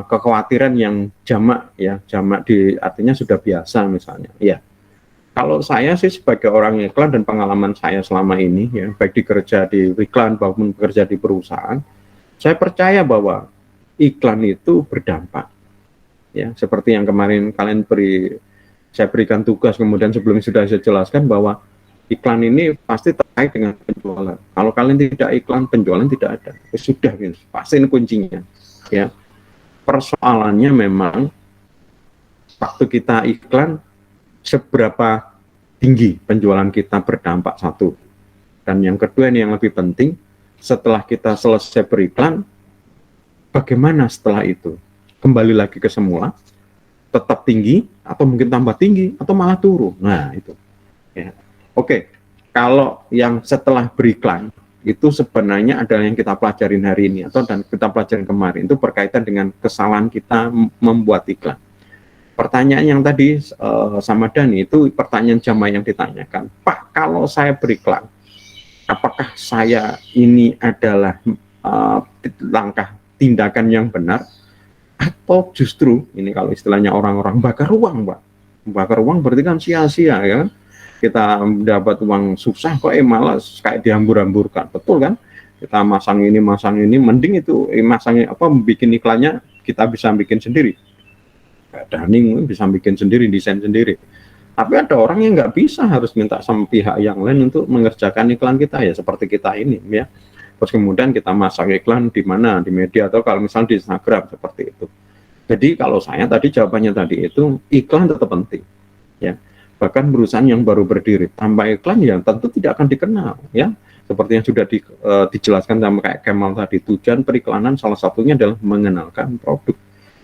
kekhawatiran yang jamak artinya sudah biasa misalnya. Ya. Kalau saya sih sebagai orang iklan dan pengalaman saya selama ini ya, baik dikerja di iklan maupun bekerja di perusahaan, saya percaya bahwa iklan itu berdampak. Ya, seperti yang kemarin saya berikan tugas kemudian sebelumnya sudah saya jelaskan bahwa iklan ini pasti terkait dengan penjualan. Kalau kalian tidak iklan, penjualan tidak ada. Sudah gitu, pasti ini kuncinya. Ya. Persoalannya memang waktu kita iklan seberapa tinggi penjualan kita berdampak satu. Dan yang kedua ini yang lebih penting, setelah kita selesai beriklan, bagaimana setelah itu? Kembali lagi ke semula, tetap tinggi, atau mungkin tambah tinggi, atau malah turun. Nah itu. Ya. Oke, kalau yang setelah beriklan, itu sebenarnya adalah yang kita pelajarin hari ini, atau dan kita pelajarin kemarin, itu berkaitan dengan kesalahan kita membuat iklan. Pertanyaan yang tadi sama Dani itu pertanyaan jamaah yang ditanyakan, Pak, kalau saya beriklan, apakah saya ini adalah langkah tindakan yang benar, atau justru ini kalau istilahnya orang-orang bakar uang, Pak? Bakar uang berarti kan sia-sia, ya kan? kita dapat uang susah kok malas kayak dihambur-hamburkan, betul kan? Kita masang ini, mending itu masangnya apa, bikin iklannya kita bisa bikin sendiri. Kayak Daning bisa bikin sendiri, desain sendiri. Tapi ada orang yang nggak bisa, harus minta sama pihak yang lain untuk mengerjakan iklan kita, ya seperti kita ini ya. Terus kemudian kita masang iklan di mana, di media, atau kalau misalnya di Instagram seperti itu. Jadi kalau saya tadi jawabannya tadi itu, iklan tetap penting ya. Bahkan perusahaan yang baru berdiri tanpa iklan ya tentu tidak akan dikenal ya. Seperti yang sudah dijelaskan sama kayak Kemal tadi, tujuan periklanan salah satunya adalah mengenalkan produk,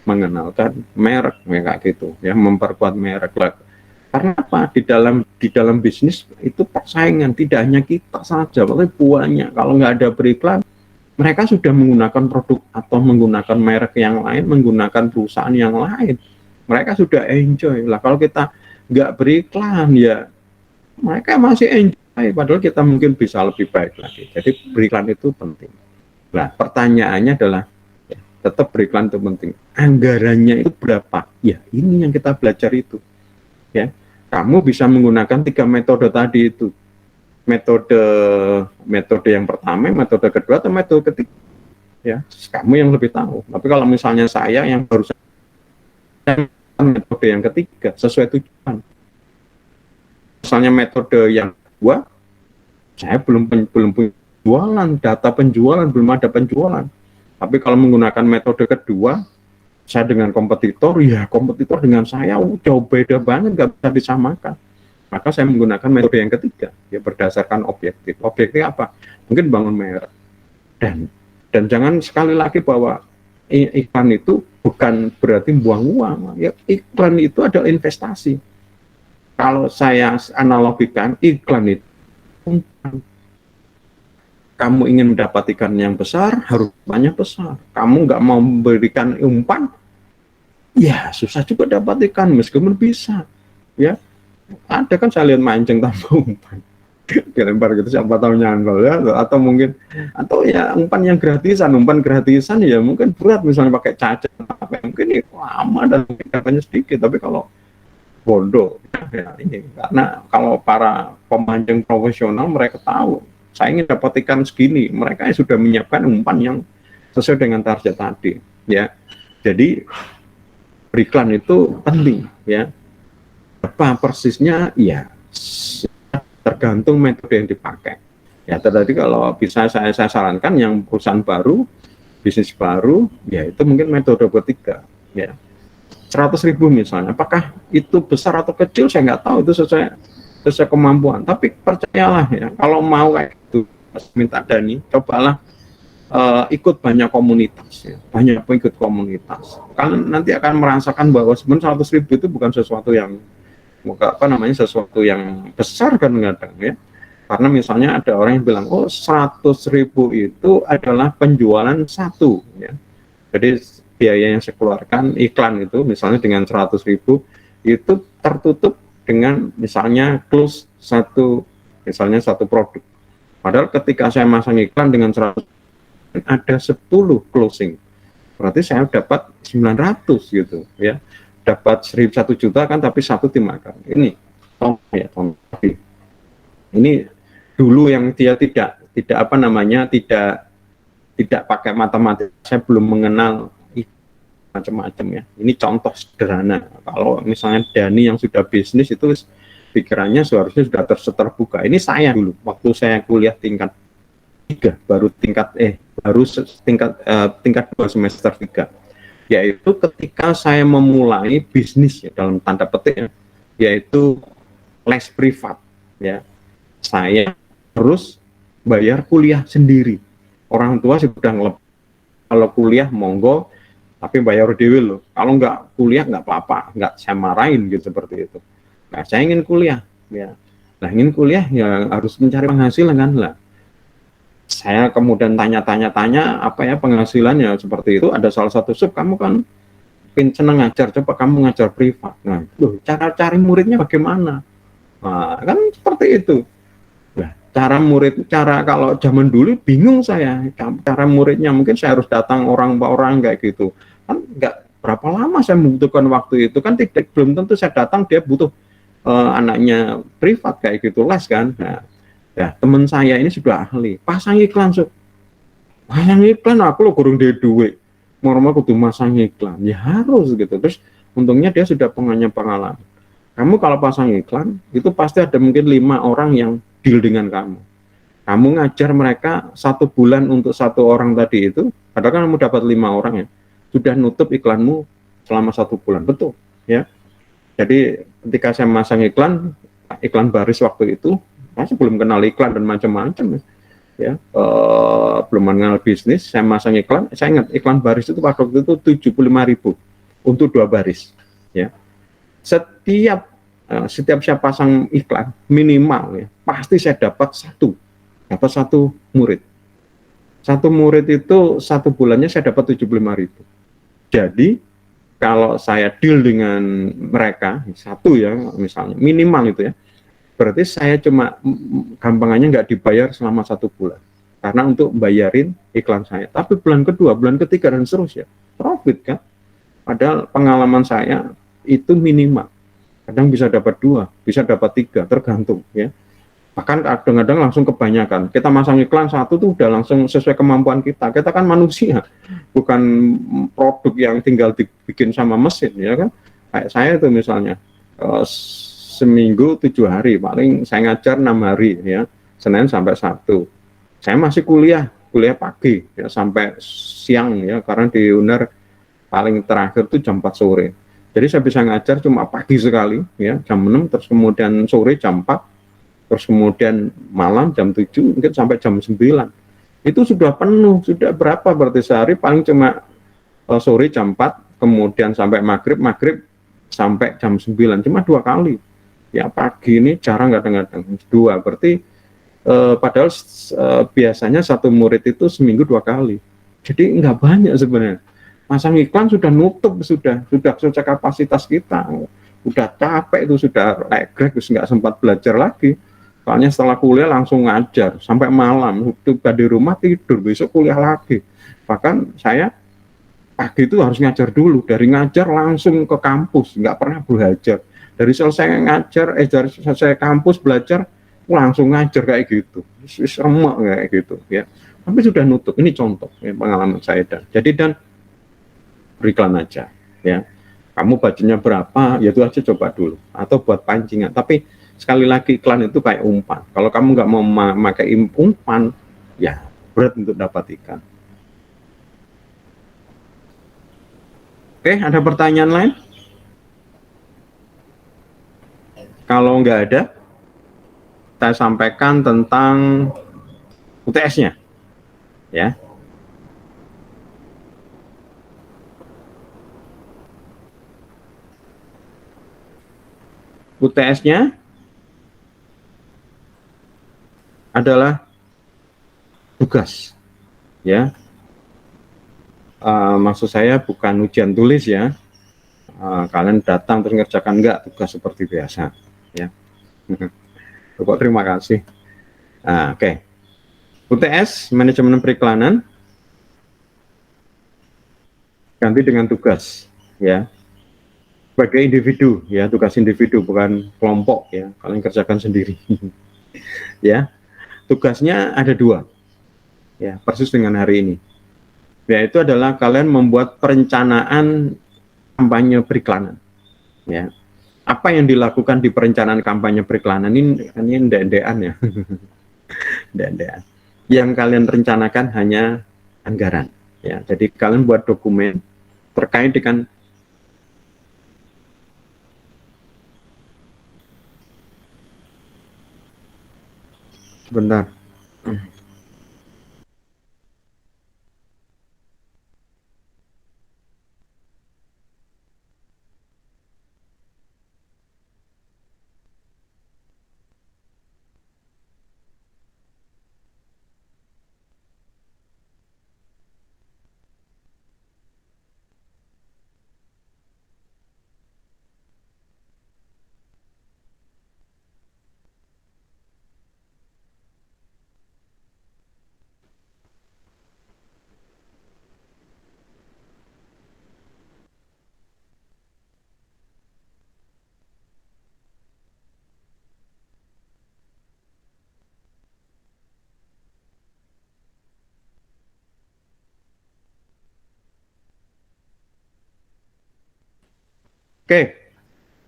mengenalkan merek kayak gitu ya, memperkuat merek lah. Karena apa? Di dalam bisnis itu persaingan, tidak hanya kita saja, tapi banyak. Kalau nggak ada beriklan, mereka sudah menggunakan produk atau menggunakan merek yang lain, menggunakan perusahaan yang lain. Mereka sudah enjoy lah. Kalau kita nggak beriklan ya mereka masih enjoy, padahal kita mungkin bisa lebih baik lagi. Jadi beriklan itu penting. Nah, pertanyaannya adalah ya, tetap beriklan itu penting. Anggarannya itu berapa? Ya, ini yang kita belajar itu. Ya, kamu bisa menggunakan 3 metode tadi itu. Metode yang pertama, metode kedua, atau metode ketiga. Ya, kamu yang lebih tahu. Tapi kalau misalnya saya yang baru metode yang ketiga sesuai tujuan. Misalnya metode yang kedua, saya belum punya jualan, data penjualan, belum ada penjualan. Tapi kalau menggunakan metode kedua, saya dengan kompetitor, ya kompetitor dengan saya jauh beda banget, nggak bisa disamakan. Maka saya menggunakan metode yang ketiga, ya berdasarkan objektif. Objektif apa? Mungkin bangun merek. Dan jangan sekali lagi bahwa iklan itu bukan berarti buang uang. Ya, iklan itu adalah investasi. Kalau saya analogikan, iklan itu kamu ingin mendapat ikan yang besar, harus banyak besar. Kamu nggak mau memberikan umpan, ya susah juga dapat ikan, meskipun bisa. Ya, ada kan saya lihat mancing tanpa umpan, dilempar gitu, siapa tahu nyangkul ya, atau ya umpan yang gratisan. Umpan gratisan ya mungkin berat, misalnya pakai cacing, mungkin ini lama dan dapatnya sedikit. Tapi kalau bodoh ya ini, karena kalau para pemancing profesional mereka tahu saya ingin dapat ikan segini, mereka sudah menyiapkan umpan yang sesuai dengan target tadi ya. Jadi beriklan itu penting ya. Apa persisnya ya tergantung metode yang dipakai ya. Tadi kalau bisa saya sarankan yang perusahaan baru, bisnis baru, ya itu mungkin metode ketiga ya. 100.000 misalnya, apakah itu besar atau kecil saya nggak tahu, itu sesuai kemampuan. Tapi percayalah ya, kalau mau kayak itu minta Dani, cobalah ikut banyak komunitas ya, banyak pengikut komunitas. Kalian nanti akan merasakan bahwa sebenarnya 100.000 itu bukan sesuatu yang sesuatu yang besar kadang-kadang ya. Karena misalnya ada orang yang bilang, oh 100.000 itu adalah penjualan satu ya. Jadi biaya yang saya keluarkan iklan itu misalnya dengan 100.000 itu tertutup dengan misalnya close satu produk. Padahal ketika saya masang iklan dengan 100 ada 10 closing, berarti saya dapat 900 gitu ya, dapat 1 juta kan, tapi satu dimakan. Ini ini dulu yang dia tidak pakai matematika, saya belum mengenal macam-macam ya. Ini contoh sederhana. Kalau misalnya Dani yang sudah bisnis itu pikirannya seharusnya sudah terbuka. Ini saya dulu waktu saya kuliah tingkat 3, baru tingkat 2 semester 3. Yaitu ketika saya memulai bisnis ya, dalam tanda petik yaitu les privat ya. Saya terus bayar kuliah sendiri. Orang tua sudah ngelepas, kalau kuliah monggo, tapi bayar dewe loh. Kalau nggak kuliah nggak apa-apa, nggak saya marahin gitu seperti itu. Nah, saya ingin kuliah, ya. Nah, ingin kuliah ya harus mencari penghasilan kan lah. Saya kemudian tanya apa ya penghasilannya seperti itu. Ada salah satu sub, kamu kan seneng ngajar, coba kamu ngajar privat. Nah, cara cari muridnya bagaimana? Nah, kan seperti itu. Nah, cara kalau zaman dulu bingung saya, cara muridnya mungkin saya harus datang orang kayak gitu. Kan nggak berapa lama saya membutuhkan waktu itu, kan belum tentu saya datang dia butuh anaknya privat kayak gitu les kan. Nah, ya teman saya ini sudah ahli, pasang iklan, pasang iklan aku lo kurang dia duit, normal kudu masang iklan, ya harus gitu. Terus untungnya dia sudah punya pengalaman. Kamu kalau pasang iklan itu pasti ada mungkin 5 orang yang deal dengan kamu. Kamu ngajar mereka 1 bulan untuk 1 orang tadi itu, padahal kan kamu dapat 5 orang ya, sudah nutup iklanmu selama 1 bulan, betul ya. Jadi ketika saya masang iklan, iklan baris waktu itu, saya belum kenal iklan dan macam-macam ya, belum mengenal bisnis, saya masang iklan, saya ingat iklan baris itu pada waktu itu 75.000 untuk 2 baris ya. Setiap saya pasang iklan minimal ya, pasti saya dapat satu murid. Satu murid itu 1 bulannya saya dapat 75.000. Jadi kalau saya deal dengan mereka satu ya misalnya minimal itu ya, berarti saya cuma gampangannya nggak dibayar selama 1 bulan karena untuk bayarin iklan saya. Tapi bulan kedua, bulan ketiga dan seterusnya profit kan. Padahal pengalaman saya itu minimal. Kadang bisa dapat 2, bisa dapat 3, tergantung ya. Bahkan kadang-kadang langsung kebanyakan. Kita masang iklan satu tuh udah langsung sesuai kemampuan kita. Kita kan manusia, bukan produk yang tinggal dibikin sama mesin ya kan. Kayak saya itu misalnya seminggu 7 hari, paling saya ngajar 6 hari ya, Senin sampai Sabtu. Saya masih kuliah pagi ya sampai siang ya, karena di UNER paling terakhir tuh jam 4 sore. Jadi saya bisa ngajar cuma pagi sekali ya, jam 6, terus kemudian sore jam 4, terus kemudian malam jam 7, mungkin sampai jam 9. Itu sudah penuh, sudah berapa berarti sehari paling cuma sore jam 4, kemudian sampai maghrib sampai jam 9, cuma 2 kali. Ya pagi ini jarang, kadang-kadang 2, berarti padahal biasanya satu murid itu seminggu 2 kali. Jadi nggak banyak sebenarnya. Masang iklan sudah nutup, sudah kapasitas kita. Udah capek itu, sudah legrek, terus nggak sempat belajar lagi. Soalnya setelah kuliah langsung ngajar sampai malam, tiba di rumah tidur, besok kuliah lagi. Bahkan saya pagi itu harus ngajar dulu, dari ngajar langsung ke kampus, nggak pernah belajar. Dari selesai ngajar, dari selesai kampus belajar, langsung ngajar kayak gitu, remek kayak gitu ya. Tapi sudah nutup, ini contoh ya, pengalaman saya. Dan beriklan aja ya. Kamu budgetnya berapa, ya itu aja coba dulu, atau buat pancingan. Tapi sekali lagi iklan itu kayak umpan. Kalau kamu nggak mau memakai umpan, ya berat untuk dapat ikan. Oke, ada pertanyaan lain? Kalau nggak ada, saya sampaikan tentang UTS-nya, ya. UTS-nya adalah tugas, ya. Maksud saya bukan ujian tulis ya. Kalian datang terus ngerjakan, enggak, tugas seperti biasa, ya. Pokok terima kasih. Oke. UTS manajemen periklanan ganti dengan tugas, ya. Sebagai individu, ya, tugas individu bukan kelompok, ya. Kalian kerjakan sendiri, ya. Tugasnya ada 2, ya, persis dengan hari ini. Yaitu adalah kalian membuat perencanaan kampanye periklanan, ya. Apa yang dilakukan di perencanaan kampanye periklanan ini ndek-ndekan ya. Ndek-ndekan. Yang kalian rencanakan hanya anggaran, ya. Jadi kalian buat dokumen terkait dengan sebentar. Oke,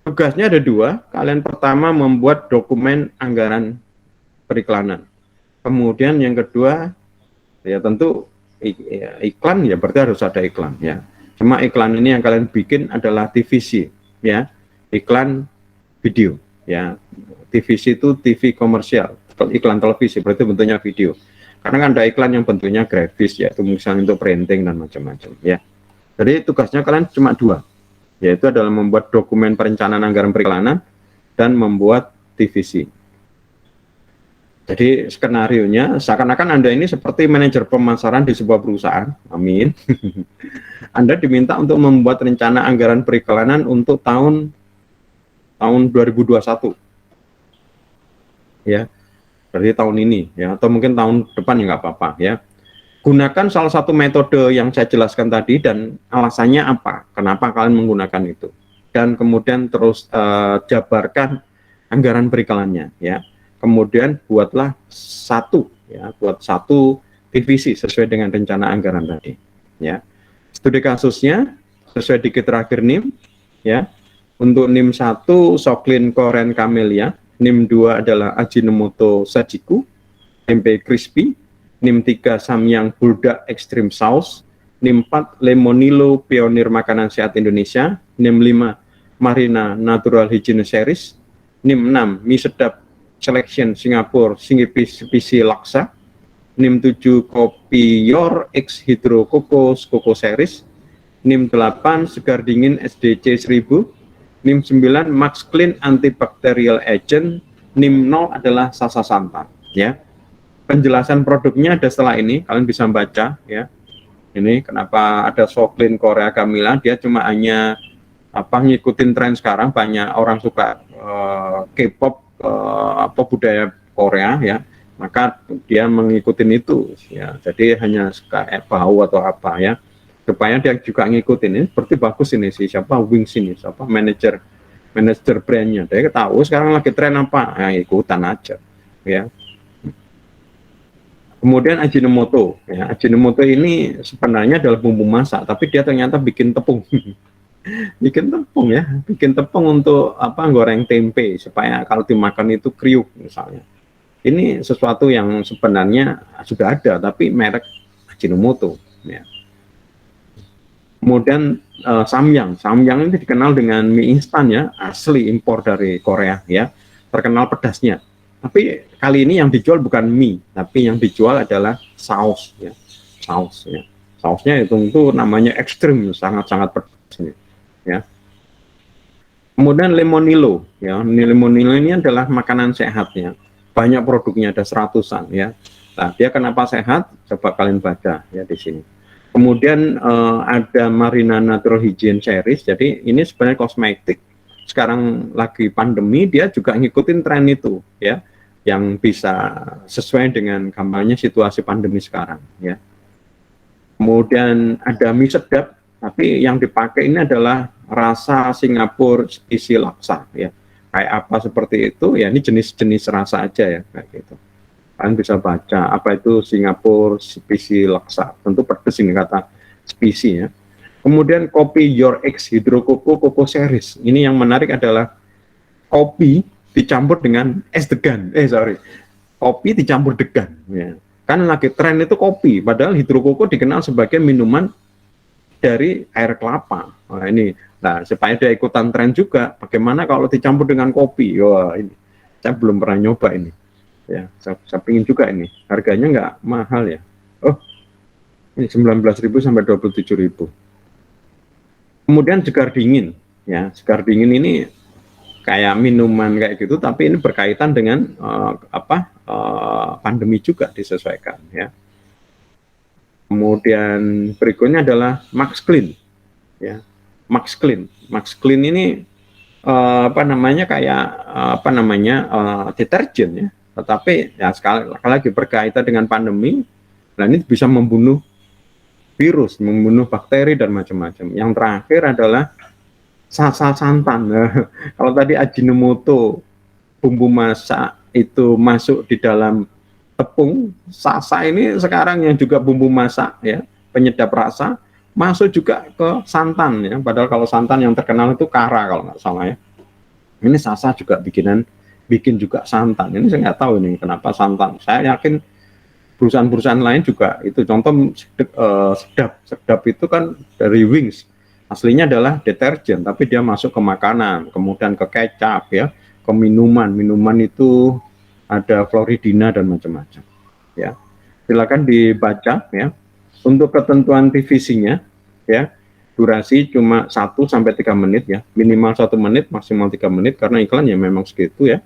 tugasnya ada dua. Kalian pertama membuat dokumen anggaran periklanan. Kemudian yang kedua, ya tentu iklan, ya berarti harus ada iklan ya. Cuma iklan ini yang kalian bikin adalah TVC ya, iklan video ya. TVC itu TV komersial, iklan televisi, berarti bentuknya video. Karena kan ada iklan yang bentuknya grafis ya, itu misalnya untuk printing dan macam-macam ya. Jadi tugasnya kalian cuma dua, yaitu adalah membuat dokumen perencanaan anggaran periklanan dan membuat TVC. Jadi skenarionya seakan-akan Anda ini seperti manajer pemasaran di sebuah perusahaan, amin. Anda diminta untuk membuat rencana anggaran periklanan untuk tahun 2021. Ya, berarti tahun ini ya, atau mungkin tahun depan ya nggak apa-apa ya. Gunakan salah satu metode yang saya jelaskan tadi dan alasannya apa, kenapa kalian menggunakan itu, dan kemudian terus jabarkan anggaran periklanannya ya. Kemudian buatlah satu TVC sesuai dengan rencana anggaran tadi ya. Studi kasusnya sesuai dikit terakhir NIM ya. Untuk NIM 1 Soklin Koren Camellia, NIM 2 adalah Ajinomoto Sajiku, tempe crispy, NIM 3 Samyang Buldak Extreme Sauce, NIM 4 Lemonilo Pionir Makanan Sehat Indonesia, NIM 5 Marina Natural Hygiene Series, NIM 6 Mie Sedap Selection Singapore Singipisi Laksa, NIM 7 Kopi Yor X Hydro Coco Series, NIM 8 Segar Dingin SDC 1000, NIM 9 Max Clean Antibacterial Agent, NIM 0 adalah Sasa Santan ya. Penjelasan produknya ada setelah ini, kalian bisa baca ya. Ini kenapa ada Soklin Korea Camellia, dia cuma hanya ngikutin tren sekarang, banyak orang suka K-pop budaya Korea ya. Maka dia mengikutin itu ya. Jadi hanya suka bau atau apa ya. Supaya dia juga ngikutin ini, seperti bagus ini sih, siapa Wings ini, siapa manajer brandnya, dia tahu sekarang lagi tren apa, ya ikutan aja ya. Kemudian Ajinomoto ya, Ajinomoto ini sebenarnya adalah bumbu masak, tapi dia ternyata bikin tepung bikin tepung untuk goreng tempe supaya kalau dimakan itu kriuk misalnya. Ini sesuatu yang sebenarnya sudah ada tapi merek Ajinomoto ya. Kemudian Samyang ini dikenal dengan mie instan ya, asli impor dari Korea ya, terkenal pedasnya. Tapi kali ini yang dijual bukan mie, tapi yang dijual adalah saus ya, saus ya. Sausnya itu namanya ekstrim, sangat-sangat pedas ya. Kemudian Lemonilo ya, Lemonilo ini adalah makanan sehat ya, banyak produknya, ada 100-an ya. Nah, dia kenapa sehat? Coba kalian baca ya di sini. Kemudian ada Marina Natural Hygiene Series, jadi ini sebenarnya kosmetik. Sekarang lagi pandemi, dia juga ngikutin tren itu, ya, yang bisa sesuai dengan kampanye situasi pandemi sekarang, ya. Kemudian ada mie sedap, tapi yang dipakai ini adalah rasa Singapura isi laksa, ya. Kayak apa seperti itu, ya ini jenis-jenis rasa aja ya, kayak gitu. Kalian bisa baca apa itu Singapura spesi laksa, tentu pedes ini kata spesi ya. Kemudian kopi Your X Hydro Coco Series, ini yang menarik adalah kopi dicampur dengan es degan, kopi dicampur degan ya. Kan lagi tren itu kopi, padahal Hydro Coco dikenal sebagai minuman dari air kelapa. Nah, supaya dia ikutan tren juga, bagaimana kalau dicampur dengan kopi? Wah, ini saya belum pernah nyoba ini. Ya, saya pingin juga ini. Harganya nggak mahal ya. Oh, ini 19.000 sampai 27.000. Kemudian segar dingin, ya. Segar dingin ini kayak minuman kayak gitu, tapi ini berkaitan dengan pandemi juga disesuaikan, ya. Kemudian berikutnya adalah Max Clean, ya. Max Clean ini deterjen ya. Tetapi ya sekali lagi berkaitan dengan pandemi, nah ini bisa membunuh virus, membunuh bakteri dan macam-macam. Yang terakhir adalah Sasa Santan. Nah, kalau tadi Ajinomoto bumbu masak itu masuk di dalam tepung, Sasa ini sekarang yang juga bumbu masak ya, penyedap rasa, masuk juga ke santan ya. Padahal kalau santan yang terkenal itu Kara kalau nggak salah ya. Ini Sasa juga bikin juga santan. Ini saya nggak tahu ini kenapa santan. Saya yakin perusahaan-perusahaan lain juga itu. Contoh sedap itu kan dari Wings. Aslinya adalah deterjen, tapi dia masuk ke makanan, kemudian ke kecap ya, ke minuman. Minuman itu ada kloridina dan macam-macam. Ya, silakan dibaca ya. Untuk ketentuan TVC-nya ya, durasi cuma 1 sampai 3 menit ya, minimal 1 menit, maksimal 3 menit karena iklan ya memang segitu ya.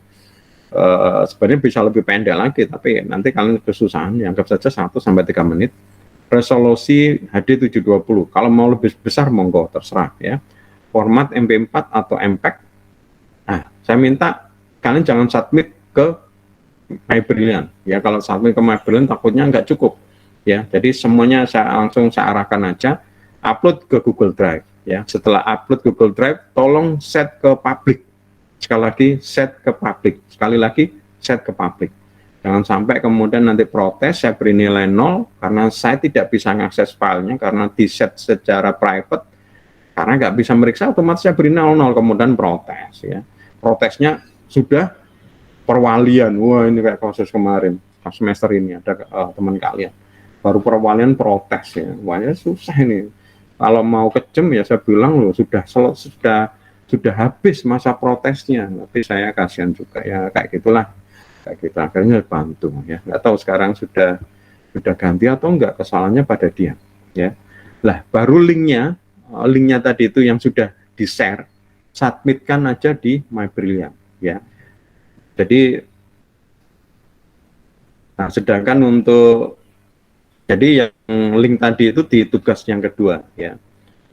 Sebenarnya bisa lebih pendek lagi, tapi nanti kalian kesusahan, ya, anggap saja 1 sampai 3 menit. Resolusi HD 720. Kalau mau lebih besar monggo terserah ya. Format MP4 atau MPEG. Nah, saya minta kalian jangan submit ke MyBrilliant ya. Kalau submit ke MyBrilliant takutnya nggak cukup. Ya, jadi semuanya saya arahkan aja, upload ke Google Drive ya. Setelah upload Google Drive, tolong set ke public. Sekali lagi set ke public. Sekali lagi set ke public. Jangan sampai kemudian nanti protes saya beri nilai 0 karena saya tidak bisa mengakses filenya karena di set secara private. Karena nggak bisa meriksa, otomatis saya beri 0 kemudian protes ya. Protesnya sudah perwalian. Wah, ini kayak kasus kemarin, semester ini ada teman kalian. Baru perwalian protes ya, wahnya susah ini. Kalau mau kejem ya saya bilang loh sudah habis masa protesnya, tapi saya kasihan juga ya kayak gitulah, kayak gitu akhirnya bantu ya. Nggak tahu sekarang sudah ganti atau enggak, kesalahannya pada dia ya. Lah baru linknya tadi itu yang sudah di share, submitkan aja di MyBrilliant ya. Jadi, nah sedangkan untuk jadi yang link tadi itu di tugas yang kedua ya.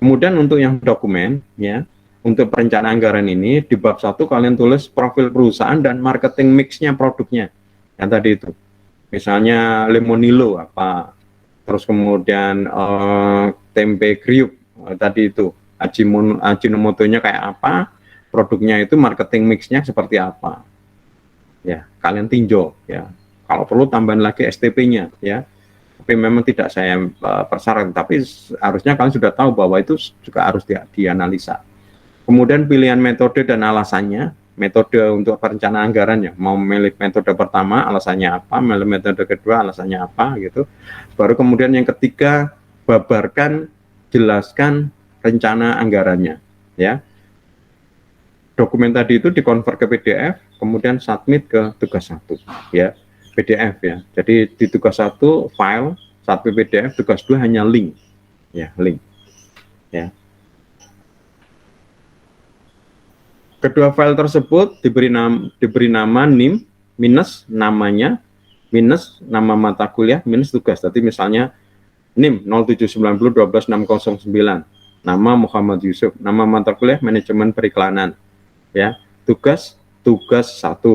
Kemudian untuk yang dokumen ya, untuk perencanaan anggaran ini di bab 1 kalian tulis profil perusahaan dan marketing mixnya produknya. Yang tadi itu. Misalnya Lemonilo apa, terus kemudian tempe kriuk tadi itu, Ajinomoto-nya kayak apa, produknya itu marketing mixnya seperti apa. Ya, kalian tinjau ya. Kalau perlu tambahin lagi STP-nya ya. Tapi memang tidak saya persyaratkan, tapi harusnya kalian sudah tahu bahwa itu juga harus dianalisa. Kemudian pilihan metode dan alasannya, metode untuk perencanaan anggarannya, mau memilih metode pertama alasannya apa, memilih metode kedua alasannya apa gitu. Baru kemudian yang ketiga, babarkan, jelaskan rencana anggarannya ya. Dokumen tadi itu dikonvert ke PDF, kemudian submit ke tugas 1 ya. PDF ya. Jadi di tugas 1 file, 1 PDF, tugas 2 hanya link. Ya, link. Ya. Kedua file tersebut diberi nama NIM minus namanya minus nama mata kuliah minus tugas. Tadi misalnya NIM 0790120609. Nama Muhammad Yusuf, nama mata kuliah manajemen periklanan. Ya. Tugas 1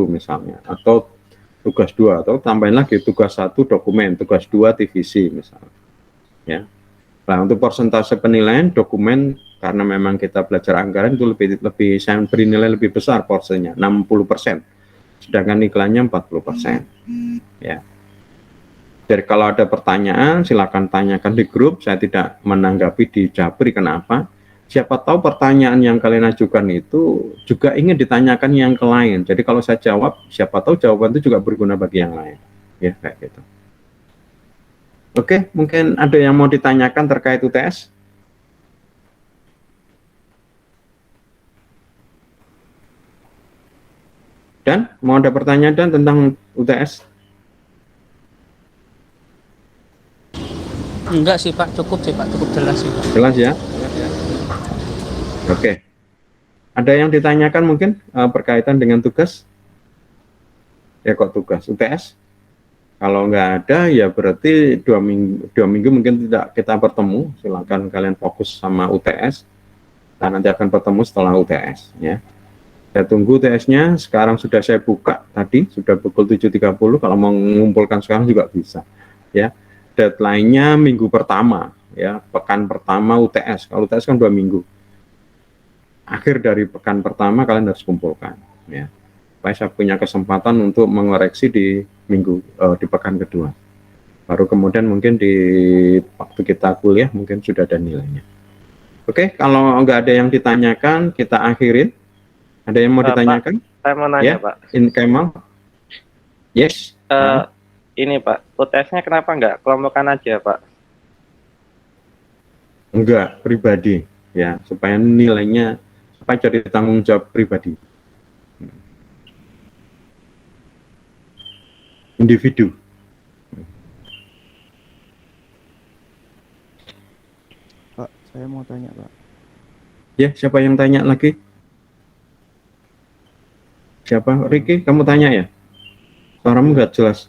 misalnya, atau tugas 2, atau tambahin lagi tugas 1 dokumen, tugas 2 TVC misalnya ya. Nah untuk persentase penilaian dokumen, karena memang kita belajar anggaran itu lebih saya beri nilai lebih besar porsinya 60%, sedangkan iklannya 40% ya. Jadi kalau ada pertanyaan silakan tanyakan di grup, saya tidak menanggapi di Japri. Kenapa? Siapa tahu pertanyaan yang kalian ajukan itu juga ingin ditanyakan yang ke lain. Jadi kalau saya jawab, siapa tahu jawaban itu juga berguna bagi yang lain. Ya, kayak gitu. Oke, mungkin ada yang mau ditanyakan terkait UTS? Dan mau ada pertanyaan dan tentang UTS? Enggak sih Pak, cukup sih Pak, cukup jelas sih Pak. Jelas ya? Oke. Ada yang ditanyakan mungkin berkaitan dengan tugas? Ya kok tugas UTS? Kalau nggak ada ya berarti 2 minggu mungkin tidak kita bertemu. Silakan kalian fokus sama UTS. Dan nanti akan bertemu setelah UTS ya. Saya tunggu UTS-nya. Sekarang sudah saya buka tadi, sudah pukul 7.30. Kalau mau mengumpulkan sekarang juga bisa ya. Deadline-nya minggu pertama ya, pekan pertama UTS. Kalau UTS kan 2 minggu. Akhir dari pekan pertama kalian harus kumpulkan ya. Supaya saya punya kesempatan untuk mengoreksi di pekan kedua. Baru kemudian mungkin di waktu kita kuliah mungkin sudah ada nilainya. Oke, kalau nggak ada yang ditanyakan, kita akhirin. Ada yang mau ditanyakan? Saya mau nanya, Ya, Pak. Kemal? Yes. Ini, Pak, UTS-nya kenapa nggak kelompokan aja, Pak? Enggak, pribadi. Ya, supaya nilainya, supaya jadi tanggung jawab pribadi. Individu. Pak, saya mau tanya, Pak. Ya, siapa yang tanya lagi? Siapa? Ricky, kamu tanya ya? Suaramu nggak jelas.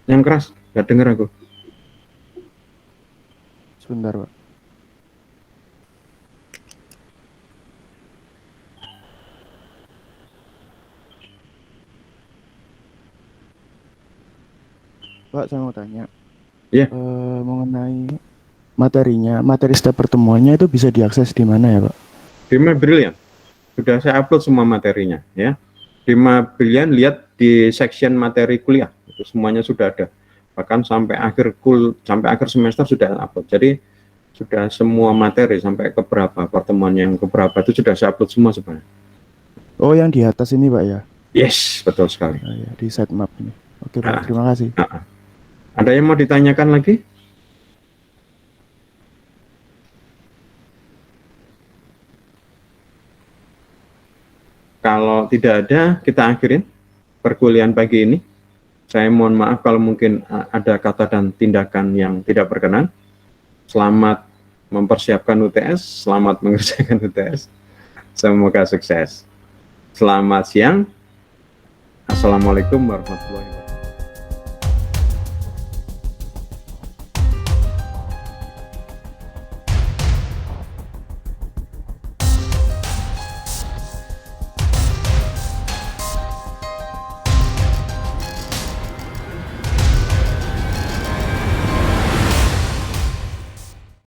Yang keras, nggak dengar aku. Sebentar, Pak. Pak, saya mau tanya. Ya. Mengenai materinya, materi setiap pertemuannya itu bisa diakses di mana ya, Pak? Di Brilliant. Sudah saya upload semua materinya, ya. Di Brilliant lihat di section materi kuliah, itu semuanya sudah ada. Bahkan sampai akhir semester sudah upload. Jadi sudah semua materi sampai ke berapa pertemuan yang ke berapa itu sudah saya upload semua sebenarnya. Oh, yang di atas ini, Pak ya? Yes, betul sekali. Ya, di sitemap ini. Oke, Pak, terima kasih. Ada yang mau ditanyakan lagi? Kalau tidak ada, kita akhirin perkuliahan pagi ini. Saya mohon maaf kalau mungkin ada kata dan tindakan yang tidak berkenan. Selamat mempersiapkan UTS, selamat mengerjakan UTS. Semoga sukses. Selamat siang. Assalamualaikum warahmatullahi wabarakatuh.